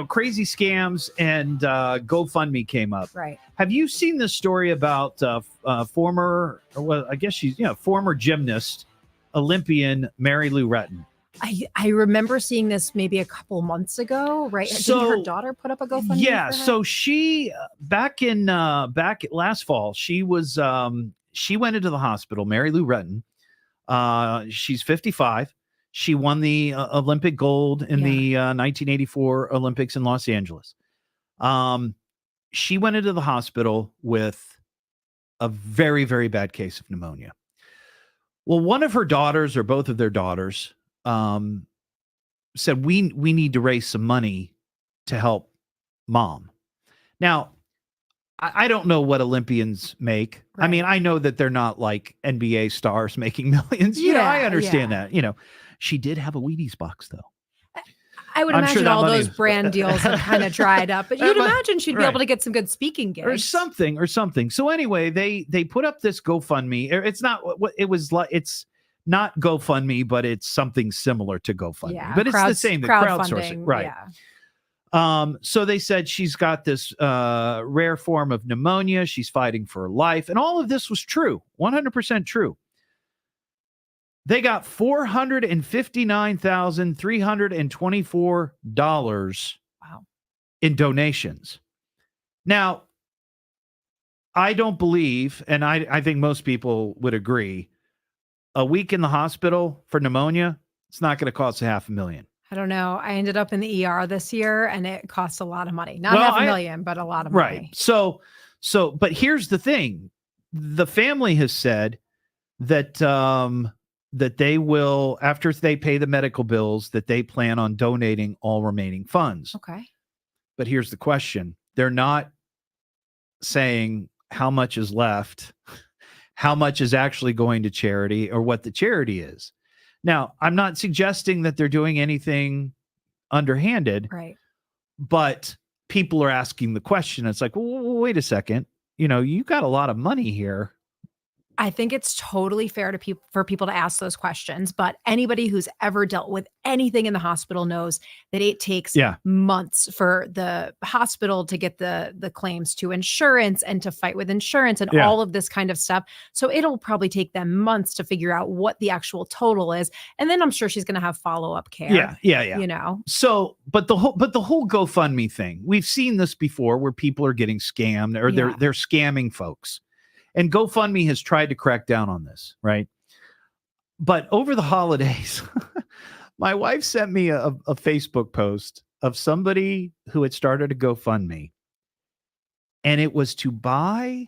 crazy scams, and GoFundMe came up. Right. Have you seen this story about former gymnast, Olympian Mary Lou Retton? I remember seeing this maybe a couple months ago, right? Didn't her daughter put up a GoFundMe? Yeah, for her? so she back last fall, she went into the hospital. Mary Lou Retton, she's 55. She won the Olympic gold in the 1984 Olympics in Los Angeles. She went into the hospital with a very, very bad case of pneumonia. Well, one of her daughters, or both of their daughters, said, we need to raise some money to help mom. Now, I don't know what Olympians make. Right. I mean, I know that they're not like NBA stars making millions. I understand that. She did have a Wheaties box, though. I would I'm sure imagine that all money those is- brand deals have kind of dried up, but you'd imagine she'd be Right. able to get some good speaking gigs or something. So anyway, they put up this GoFundMe. It's not what it was like. It's not GoFundMe, but it's something similar to GoFundMe. Yeah, but it's the same thing. Crowdsourcing, crowdfunding, right? Yeah. So they said she's got this rare form of pneumonia. She's fighting for her life, and all of this was true, 100% true. They got $459,324 in donations. Now, I don't believe, and I think most people would agree, a week in the hospital for pneumonia, it's not going to cost $500,000. I don't know. I ended up in the ER this year and it cost a lot of money. Not Well, $500,000, but a lot of Right. money. So, but here's the thing. The family has said that, that they will, after they pay the medical bills, that they plan on donating all remaining funds. Okay. But here's the question. They're not saying how much is left, how much is actually going to charity, or what the charity is. Now, I'm not suggesting that they're doing anything underhanded, Right. but people are asking the question. It's like, well, wait a second. You got a lot of money here. I think it's totally fair to for people to ask those questions, but anybody who's ever dealt with anything in the hospital knows that it takes months for the hospital to get the claims to insurance and to fight with insurance and all of this kind of stuff. So it'll probably take them months to figure out what the actual total is, and then I'm sure she's going to have follow-up care. Yeah. So, but the whole GoFundMe thing, we've seen this before, where people are getting scammed, or they're scamming folks. And GoFundMe has tried to crack down on this, right? But over the holidays, my wife sent me a Facebook post of somebody who had started a GoFundMe. And it was to buy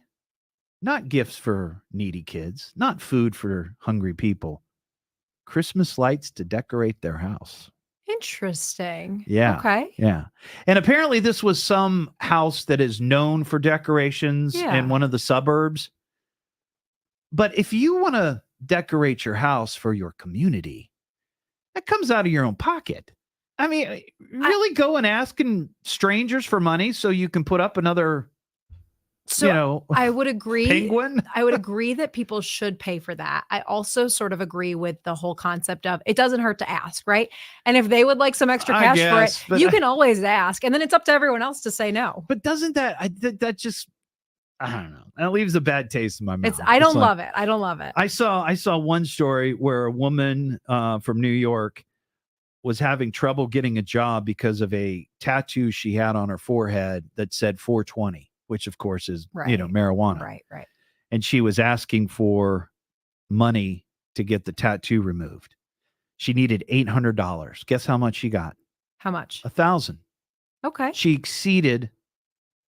not gifts for needy kids, not food for hungry people, Christmas lights to decorate their house. Interesting. Yeah. Okay. Yeah. And apparently this was some house that is known for decorations in one of the suburbs. But if you want to decorate your house for your community, that comes out of your own pocket. I mean, really go and asking strangers for money so you can put up another, I would agree. penguin. I would agree that people should pay for that. I also sort of agree with the whole concept of it doesn't hurt to ask, right? And if they would like some extra cash for it, you can always ask. And then it's up to everyone else to say no. But doesn't that just, I don't know. That leaves a bad taste in my mouth. I don't love it. I don't love it. I saw one story where a woman from New York was having trouble getting a job because of a tattoo she had on her forehead that said 420, which of course is, marijuana. Right. And she was asking for money to get the tattoo removed. She needed $800. Guess how much she got? How much? $1,000. Okay. She exceeded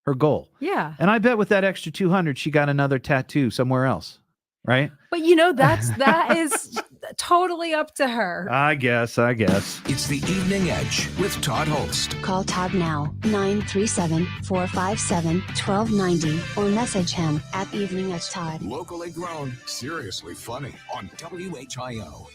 her goal. Yeah. And I bet with that extra 200, she got another tattoo somewhere else. Right. But that is totally up to her. I guess. It's the Evening Edge with Todd Hollst. Call Todd now, 937-457-1290, or message him at Evening Edge Todd. Locally grown, seriously funny on WHIO.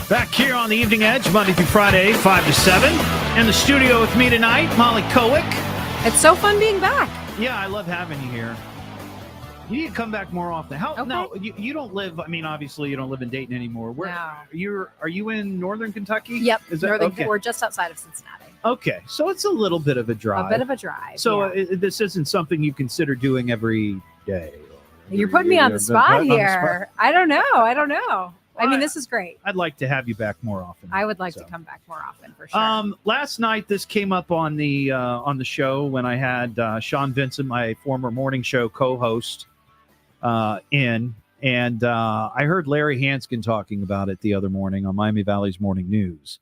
Back here on the Evening Edge, Monday through Friday, 5 to 7. In the studio with me tonight, Molly Kowick. It's so fun being back. Yeah, I love having you here. You need to come back more often. No, you don't live, I mean, obviously you don't live in Dayton anymore. Where are you in northern Kentucky? Yep. Is that, okay. We're just outside of Cincinnati. Okay, so it's a little bit of a drive. A bit of a drive. So this isn't something you consider doing every day. You're putting me on the spot here. I don't know. I mean, this is great. I'd like to have you back more often. I would like to come back more often for sure. Last night, this came up on the show when I had Sean Vincent, my former morning show co-host, in, and I heard Larry Hanskin talking about it the other morning on Miami Valley's Morning News.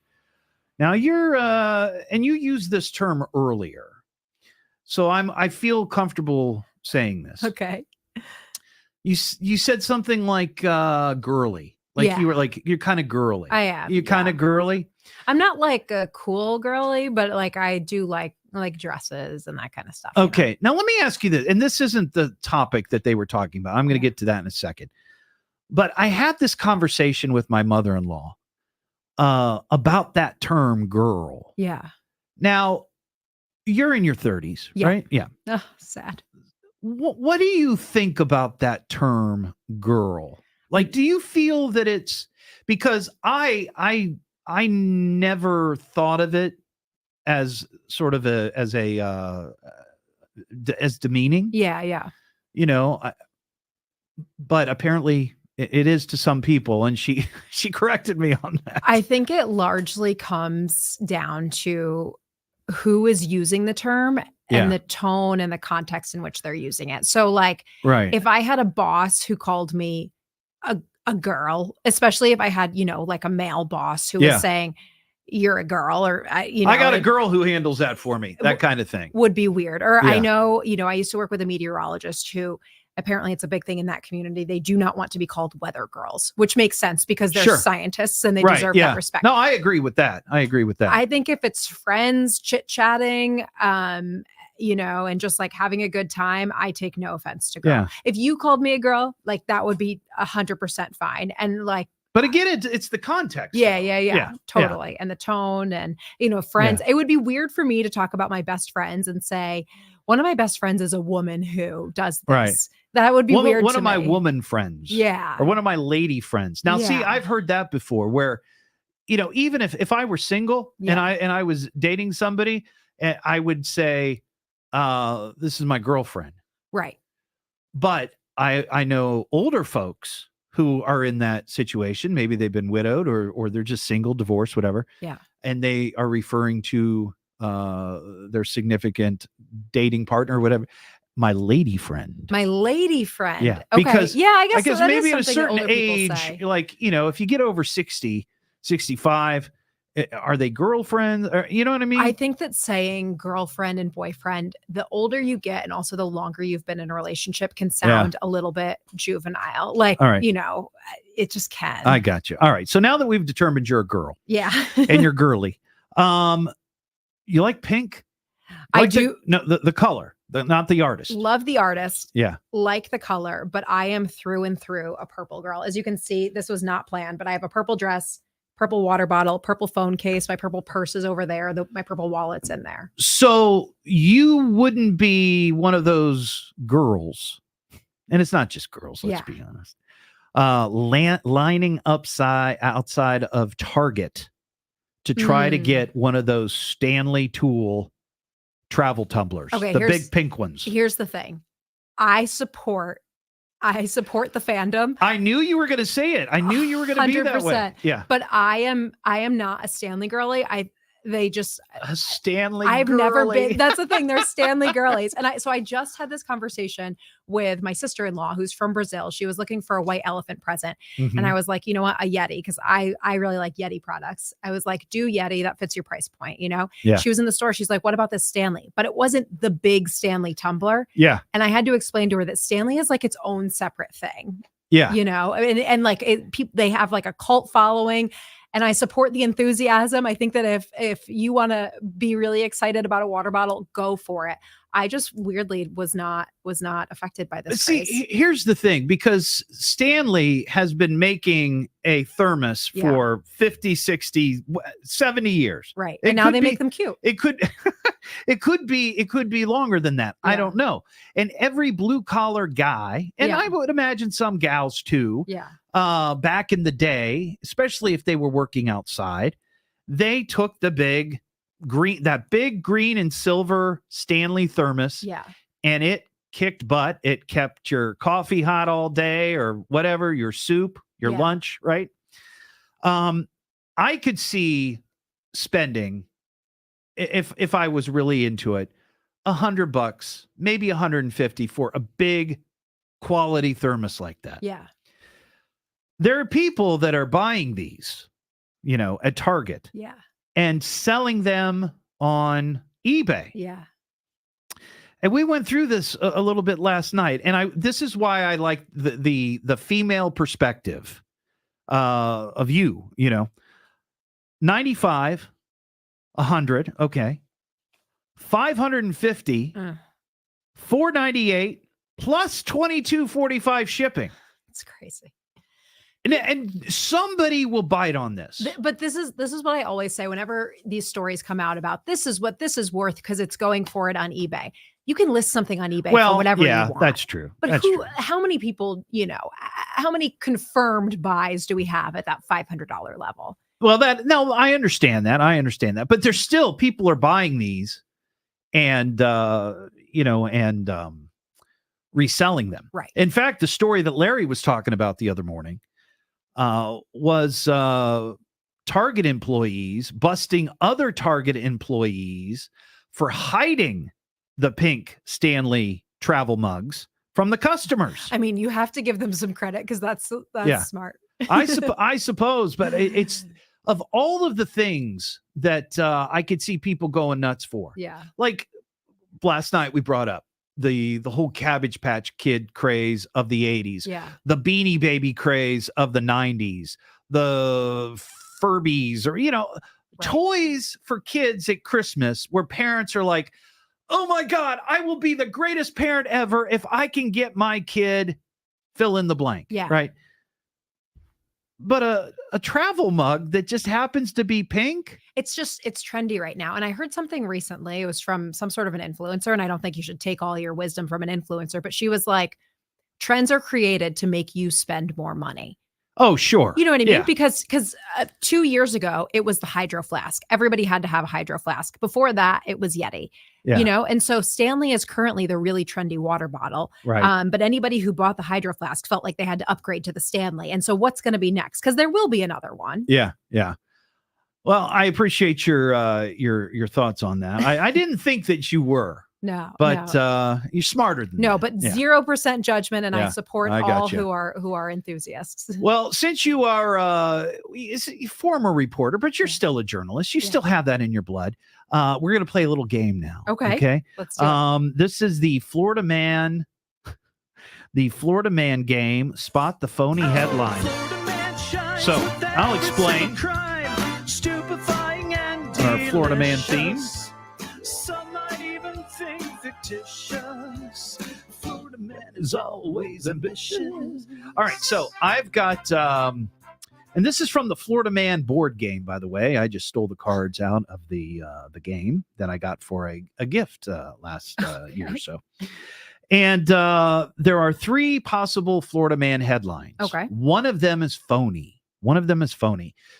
Now you're and you used this term earlier, so I feel comfortable saying this. Okay. You said something like girly. Like you were like, you're kind of girly. I am. You're kind of girly. I'm not like a cool girly, but like I do like dresses and that kind of stuff. Okay. Now let me ask you this, and this isn't the topic that they were talking about. I'm going to get to that in a second. But I had this conversation with my mother-in-law about that term girl. Yeah. Now, you're in your 30s, right? Yeah. Oh, sad. What do you think about that term girl? Like, do you feel that it's because I never thought of it as sort of as demeaning. Yeah. You know, but apparently it is to some people, and she corrected me on that. I think it largely comes down to who is using the term and the tone and the context in which they're using it. So like, if I had a boss who called me a girl, especially if I had, like a male boss who was saying you're a girl, or I got a girl who handles that for me, that kind of thing would be weird. Or I know, I used to work with a meteorologist who apparently it's a big thing in that community. They do not want to be called weather girls, which makes sense because they're scientists and they deserve that respect. No, I agree with that. I think if it's friends chit-chatting, and just like having a good time, I take no offense to girl. If you called me a girl, like that would be 100% fine. And like, but again, it's the context. Yeah, totally. Yeah. And the tone and, friends. It would be weird for me to talk about my best friends and say, one of my best friends is a woman who does this. Right. That would be weird. One of my woman friends. Yeah. Or one of my lady friends. Now, see, I've heard that before where, even if I were single and I was dating somebody, I would say, this is my girlfriend. Right. But I know older folks who are in that situation. Maybe they've been widowed or they're just single, divorced, whatever. Yeah. And they are referring to their significant dating partner or whatever. My lady friend. Yeah. Okay. Because I guess maybe at a certain age, like, if you get over 60, 65, are they girlfriends? Or, you know what I mean? I think that saying girlfriend and boyfriend, the older you get and also the longer you've been in a relationship can sound a little bit juvenile. Like, it just can. I got you. All right. So now that we've determined you're a girl. Yeah. And you're girly. You like pink? I do. The color, not the artist. Love the artist. Yeah. Like the color, but I am through and through a purple girl. As you can see, this was not planned, but I have a purple dress, purple water bottle, purple phone case. My purple purse is over there. My purple wallet's in there. So you wouldn't be one of those girls, and it's not just girls, let's be honest, lining outside of Target to try to get one of those Stanley Tool travel tumblers, the big pink ones. Here's the thing. I support the fandom. I knew you were going to say it. I knew you were going to be that way. Yeah. But I am not a Stanley girly. A Stanley I've girly. never been. That's the thing. They're Stanley girlies. And I just had this conversation with my sister-in-law who's from Brazil. She was looking for a white elephant present. Mm-hmm. And I was like, you know what? A Yeti. Because I really like Yeti products. I was like, do Yeti. That fits your price point, Yeah. She was in the store. She's like, what about this Stanley? But it wasn't the big Stanley tumbler. Yeah. And I had to explain to her that Stanley is like its own separate thing. Yeah. And like they have like a cult following. And I support the enthusiasm. I think that if you want to be really excited about a water bottle, go for it. I just weirdly was not affected by this. See, craze. here's the thing, because Stanley has been making a thermos Yeah. for 50, 60, 70 years. Right. It And now could they be- make them cute. It could it could be longer than that. I Yeah. don't know. And every blue collar guy, and Yeah. I would imagine some gals too, Yeah. back in the day, especially if they were working outside, they took the big green and silver Stanley thermos, Yeah. and it kicked butt. It kept your coffee hot all day or whatever, your soup, your Yeah. lunch, right? I could see spending, if I was really into it, $100, maybe 150 for a big quality thermos like that. Yeah. There are people that are buying these, at Target Yeah. and selling them on eBay. Yeah. And we went through this a little bit last night, and this is why I like the female perspective of you. 95, 100, okay, 550, 498 plus 22.45 shipping. It's crazy. And somebody will bite on this. But this is what I always say whenever these stories come out about this is what this is worth because it's going for it on eBay. You can list something on eBay for whatever you want. That's true. But That's true. how many people, how many confirmed buys do we have at that $500 level? Well, I understand that. But there's still people are buying these and reselling them. Right. In fact, the story that Larry was talking about the other morning was Target employees busting other Target employees for hiding the pink Stanley travel mugs from the customers. I mean, you have to give them some credit because that's smart. I suppose, but it's of all of the things that I could see people going nuts for. Yeah. Like last night we brought up the whole Cabbage Patch Kid craze of the 80s. Yeah. The Beanie Baby craze of the 90s. The Furbies or toys for kids at Christmas where parents are like, "Oh my God, I will be the greatest parent ever if I can get my kid fill in the blank." Yeah. Right. But a travel mug that just happens to be pink. It's trendy right now. And I heard something recently. It was from some sort of an influencer. And I don't think you should take all your wisdom from an influencer, but she was like, trends are created to make you spend more money. Oh, sure. You know what I mean? Yeah. Because 2 years ago, it was the Hydro Flask. Everybody had to have a Hydro Flask. Before that, it was Yeti. Yeah. And so Stanley is currently the really trendy water bottle. Right. But anybody who bought the Hydro Flask felt like they had to upgrade to the Stanley. And so what's going to be next? Because there will be another one. Yeah. Yeah. Well, I appreciate your thoughts on that. I didn't think that you were. No, but you're smarter than that. but 0% judgment, and Yeah, I support I all gotcha. who are enthusiasts. Well, since you are a former reporter, but you're still a journalist, you still have that in your blood. We're going to play a little game now. Okay. Let's do it. This is the Florida Man game. Spot the phony headline. So I'll explain our Florida Man theme. Some might even think fictitious. Florida Man is always ambitious. All right, so I've got, and this is from the Florida Man board game, by the way. I just stole the cards out of the game that I got for a gift last year or so. And there are 3 possible Florida Man headlines. Okay. One of them is phony.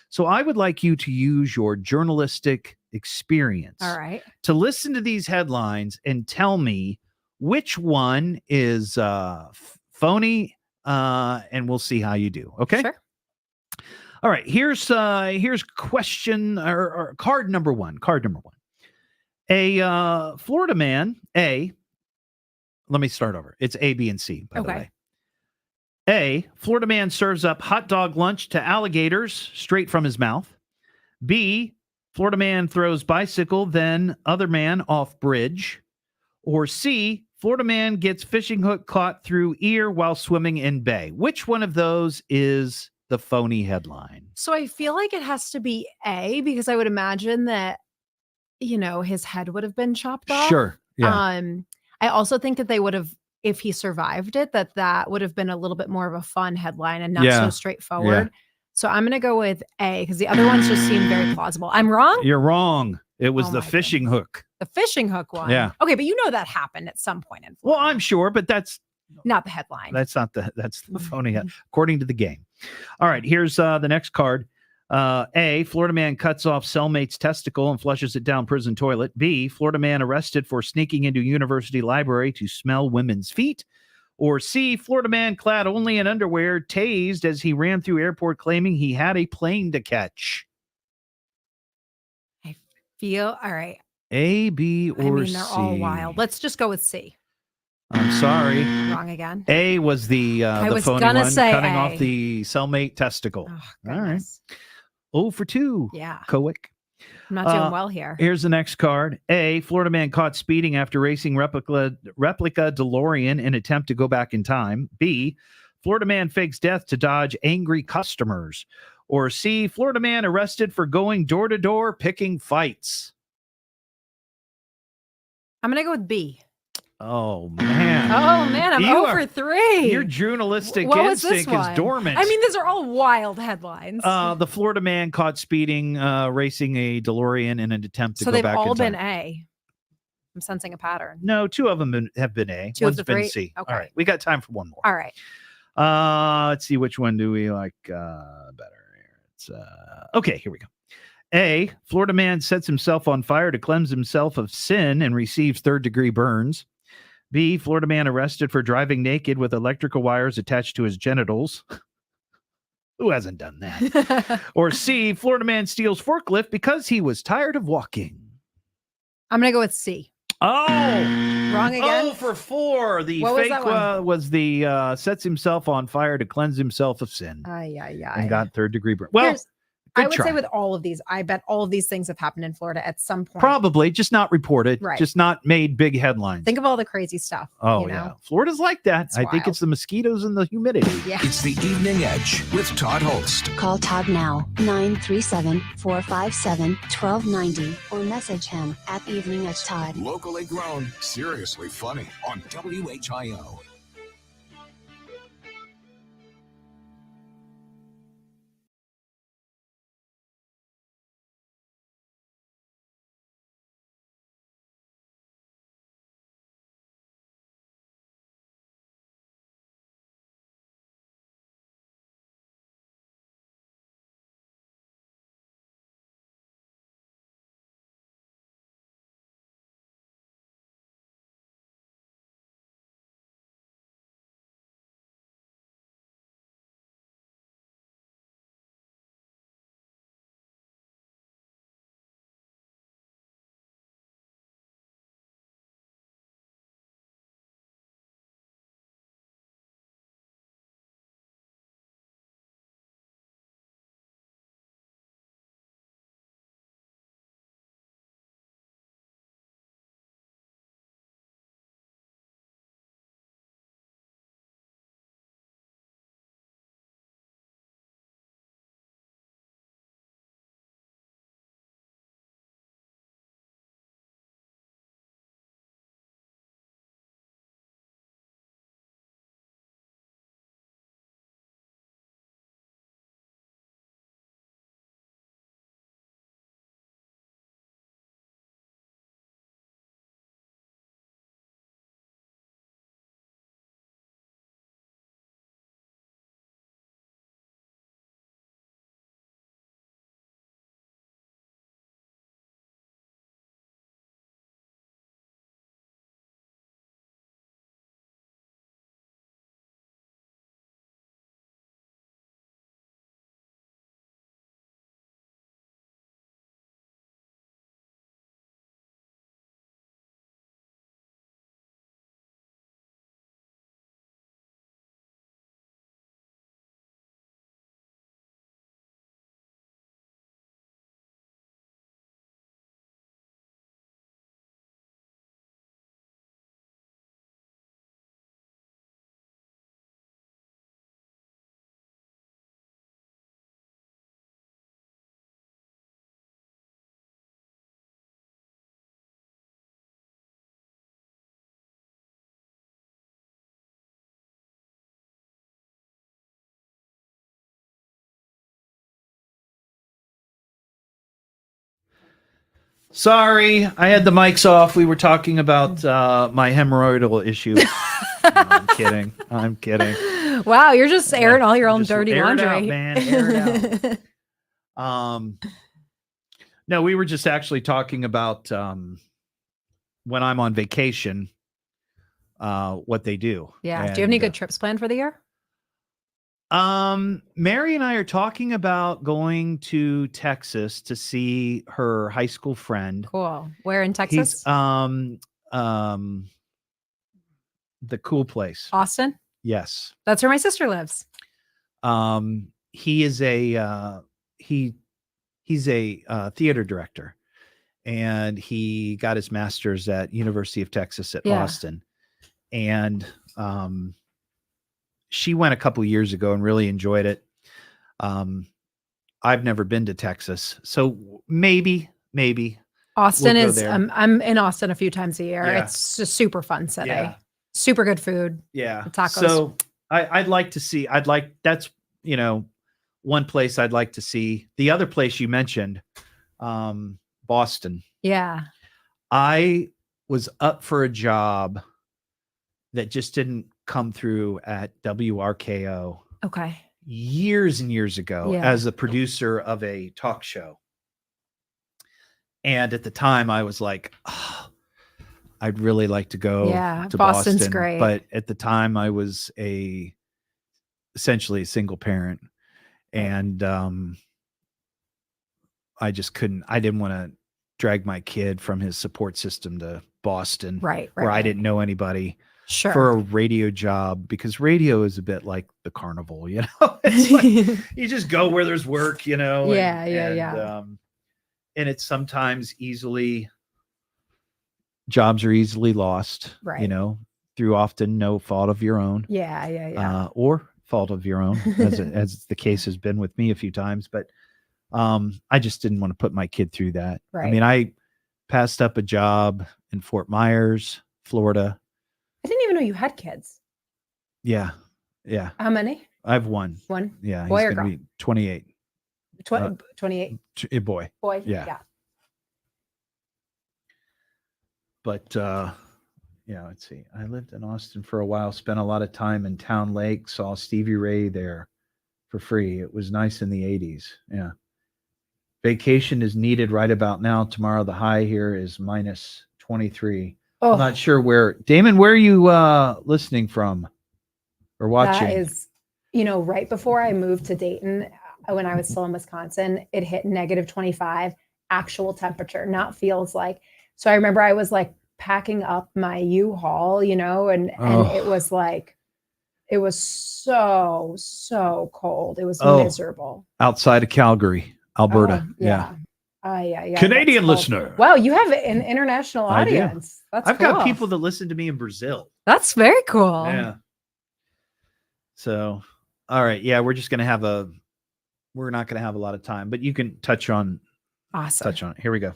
So I would like you to use your journalistic experience. All right. To listen to these headlines and tell me which one is phony, and we'll see how you do. Okay. Sure. All right. Here's question or card number one. A Florida man. Let me start over. It's A, B, and C. By the way. A, Florida man serves up hot dog lunch to alligators straight from his mouth. B, Florida man throws bicycle, then other man off bridge. Or C, Florida man gets fishing hook caught through ear while swimming in bay. Which one of those is the phony headline? So I feel like it has to be A because I would imagine that, his head would have been chopped off. Sure. Yeah. I also think that they would have, if he survived it, that would have been a little bit more of a fun headline and not so Yeah. straightforward. So I'm going to go with A because the other ones just seem very plausible. I'm wrong? You're wrong. It was Oh the my fishing hook. The fishing hook one. Yeah. Okay, but you know that happened at some point in Well, Florida. I'm sure, but that's Not the headline. that's the phony, according to the game. All right, here's the next card. A, Florida man cuts off cellmate's testicle and flushes it down prison toilet. B, Florida man arrested for sneaking into university library to smell women's feet. Or C, Florida man clad only in underwear tased as he ran through airport claiming he had a plane to catch. I feel all right. A, B, or I mean, they're C? all wild. Let's just go with C. I'm sorry. Wrong again. A was the was phony gonna one, say cutting A. off the cellmate testicle. Oh, All right. goodness. 0 for 2. Yeah. Coic. I'm not doing well here. Here's the next card. A, Florida man caught speeding after racing replica DeLorean in attempt to go back in time. B, Florida man fakes death to dodge angry customers. Or C, Florida man arrested for going door to door picking fights. I'm going to go with B. Oh, man. Oh, man. I'm You 0 are- for 3. Your journalistic What was this instinct is one? dormant. I mean, these are all wild headlines. The Florida man caught speeding, racing a DeLorean in an attempt to so go they've back all in time. been A. I'm sensing a pattern. No, 2 of them have been A. Two of One's the been three? C. Okay. All right. We got time for one more. All right. Let's see, which one do we like better here? It's okay, here we go. A, Florida man sets himself on fire to cleanse himself of sin and receives 3rd-degree burns. B, Florida man arrested for driving naked with electrical wires attached to his genitals. Who hasn't done that? Or C, Florida man steals forklift because he was tired of walking. I'm going to go with C. Oh, Wrong again? 0 for 4. The What was fake that one? was the sets himself on fire to cleanse himself of sin and got 3rd-degree burn. Well, I good would try. say with all of these, I bet all of these things have happened in Florida at some point. Probably just not reported, Right. just not made big headlines. Think of all the crazy stuff. Oh, you know? yeah. Florida's like that. It's I think wild. it's the mosquitoes and the humidity. Yeah. It's the Evening Edge with Todd Hollst. Call Todd now, 937-457-1290, or message him at Evening Edge Todd. Locally grown, seriously funny on WHIO. Sorry, I had the mics off. We were talking about my hemorrhoidal issue. No, I'm kidding. I'm kidding. Wow, you're just airing all your own Just dirty air it laundry. out, man. Air it out. No, we were just actually talking about when I'm on vacation, what they do. Yeah. Do you have And, any good trips planned for the year? Mary and I are talking about going to Texas to see her high school friend. Cool. Where in Texas? He's the cool place. Austin? Yes. That's where my sister lives. He is a he's a theater director, and he got his master's at University of Texas at Austin. And she went a couple years ago and really enjoyed it. I've never been to Texas, so maybe Austin we'll go is there. I'm in Austin a few times a year. Yeah. It's a super fun city. Yeah. Super good food. Yeah. The tacos. So I'd like to see, that's, one place I'd like to see. The other place you mentioned, Boston. Yeah. I was up for a job that just didn't come through at WRKO Okay. years and years ago Yeah. as a producer of a talk show. And at the time I was like, oh, I'd really like to go to Boston's Boston. great. But at the time I was essentially a single parent. And I just I didn't want to drag my kid from his support system to Boston, Right. where I didn't know anybody. Sure. For a radio job, because radio is a bit like the carnival, it's like you just go where there's work, Yeah. And it's sometimes jobs are easily lost, Right. Through often no fault of your own. Yeah. Or fault of your own, as the case has been with me a few times. But I just didn't want to put my kid through that. Right. I mean, I passed up a job in Fort Myers, Florida. I didn't even know you had kids. Yeah. How many? I have one. One. Yeah. Boy he's or gonna girl? be 28. 28. A boy. Boy. Yeah. But let's see. I lived in Austin for a while, spent a lot of time in Town Lake, saw Stevie Ray there for free. It was nice in the 80s. Yeah. Vacation is needed right about now. Tomorrow, the high here is minus 23. Oh, I'm not sure Damon, where are you listening from or watching? that is, right before I moved to Dayton, when I was still in Wisconsin, it hit negative 25 actual temperature, not feels like. So I remember I was like packing up my U-Haul, and it was like, it was so cold. It was miserable. Outside of Calgary, Alberta. Yeah. Canadian that's cold. listener. Wow, you have an international I do. audience. That's I've cool. got people that listen to me in Brazil. That's very cool. Yeah. So, all right. Yeah, we're not going to have a lot of time, but you can touch on it. Here we go.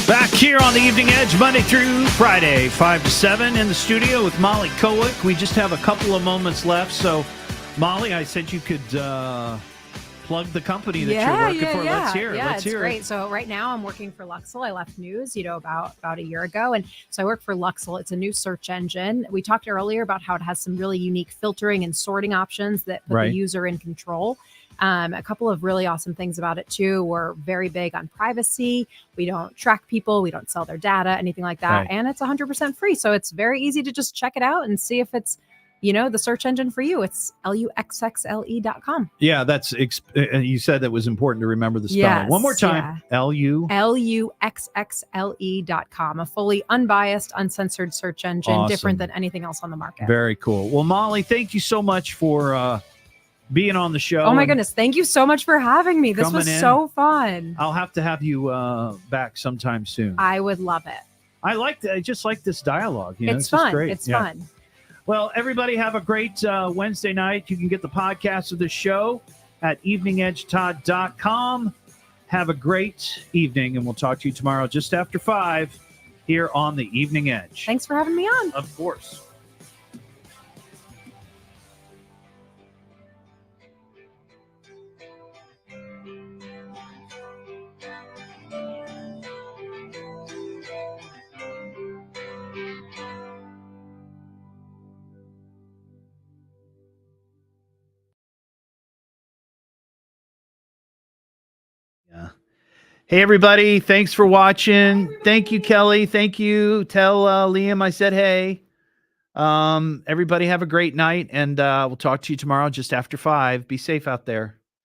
Back here on the Evening Edge, Monday through Friday, 5 to 7 in the studio with Molly Kowick. We just have a couple of moments left. So, Molly, I said you could plug the company that you're working for. Let's hear it. It's great. So right now I'm working for Luxel. I left news, about a year ago. And so I work for Luxel. It's a new search engine. We talked earlier about how it has some really unique filtering and sorting options that put the user in control. A couple of really awesome things about it too. We're very big on privacy. We don't track people. We don't sell their data, anything like that. Right. And it's 100% free. So it's very easy to just check it out and see if it's, the search engine for you. It's luxxle.com. Yeah, that's you said that was important to remember the spelling. Yes, One more time. luxxle.com. A fully unbiased, uncensored search engine, Awesome. different than anything else on the market. Very cool. Well, Molly, thank you so much for being on the show. Oh my and goodness. Thank you so much for having me. This coming was in. so fun. I'll have to have you back sometime soon. I would love it. I just like this dialogue. You know, It's just fun. great. It's Yeah. fun. Well, everybody have a great Wednesday night. You can get the podcast of the show at eveningedgetodd.com. Have a great evening, and we'll talk to you tomorrow just after 5 here on the Evening Edge. Thanks for having me on. Of course. Yeah. Hey, everybody. Thanks for watching. Thank you, Kelly. Thank you. Tell Liam I said hey. Everybody have a great night, and we'll talk to you tomorrow just after 5. Be safe out there.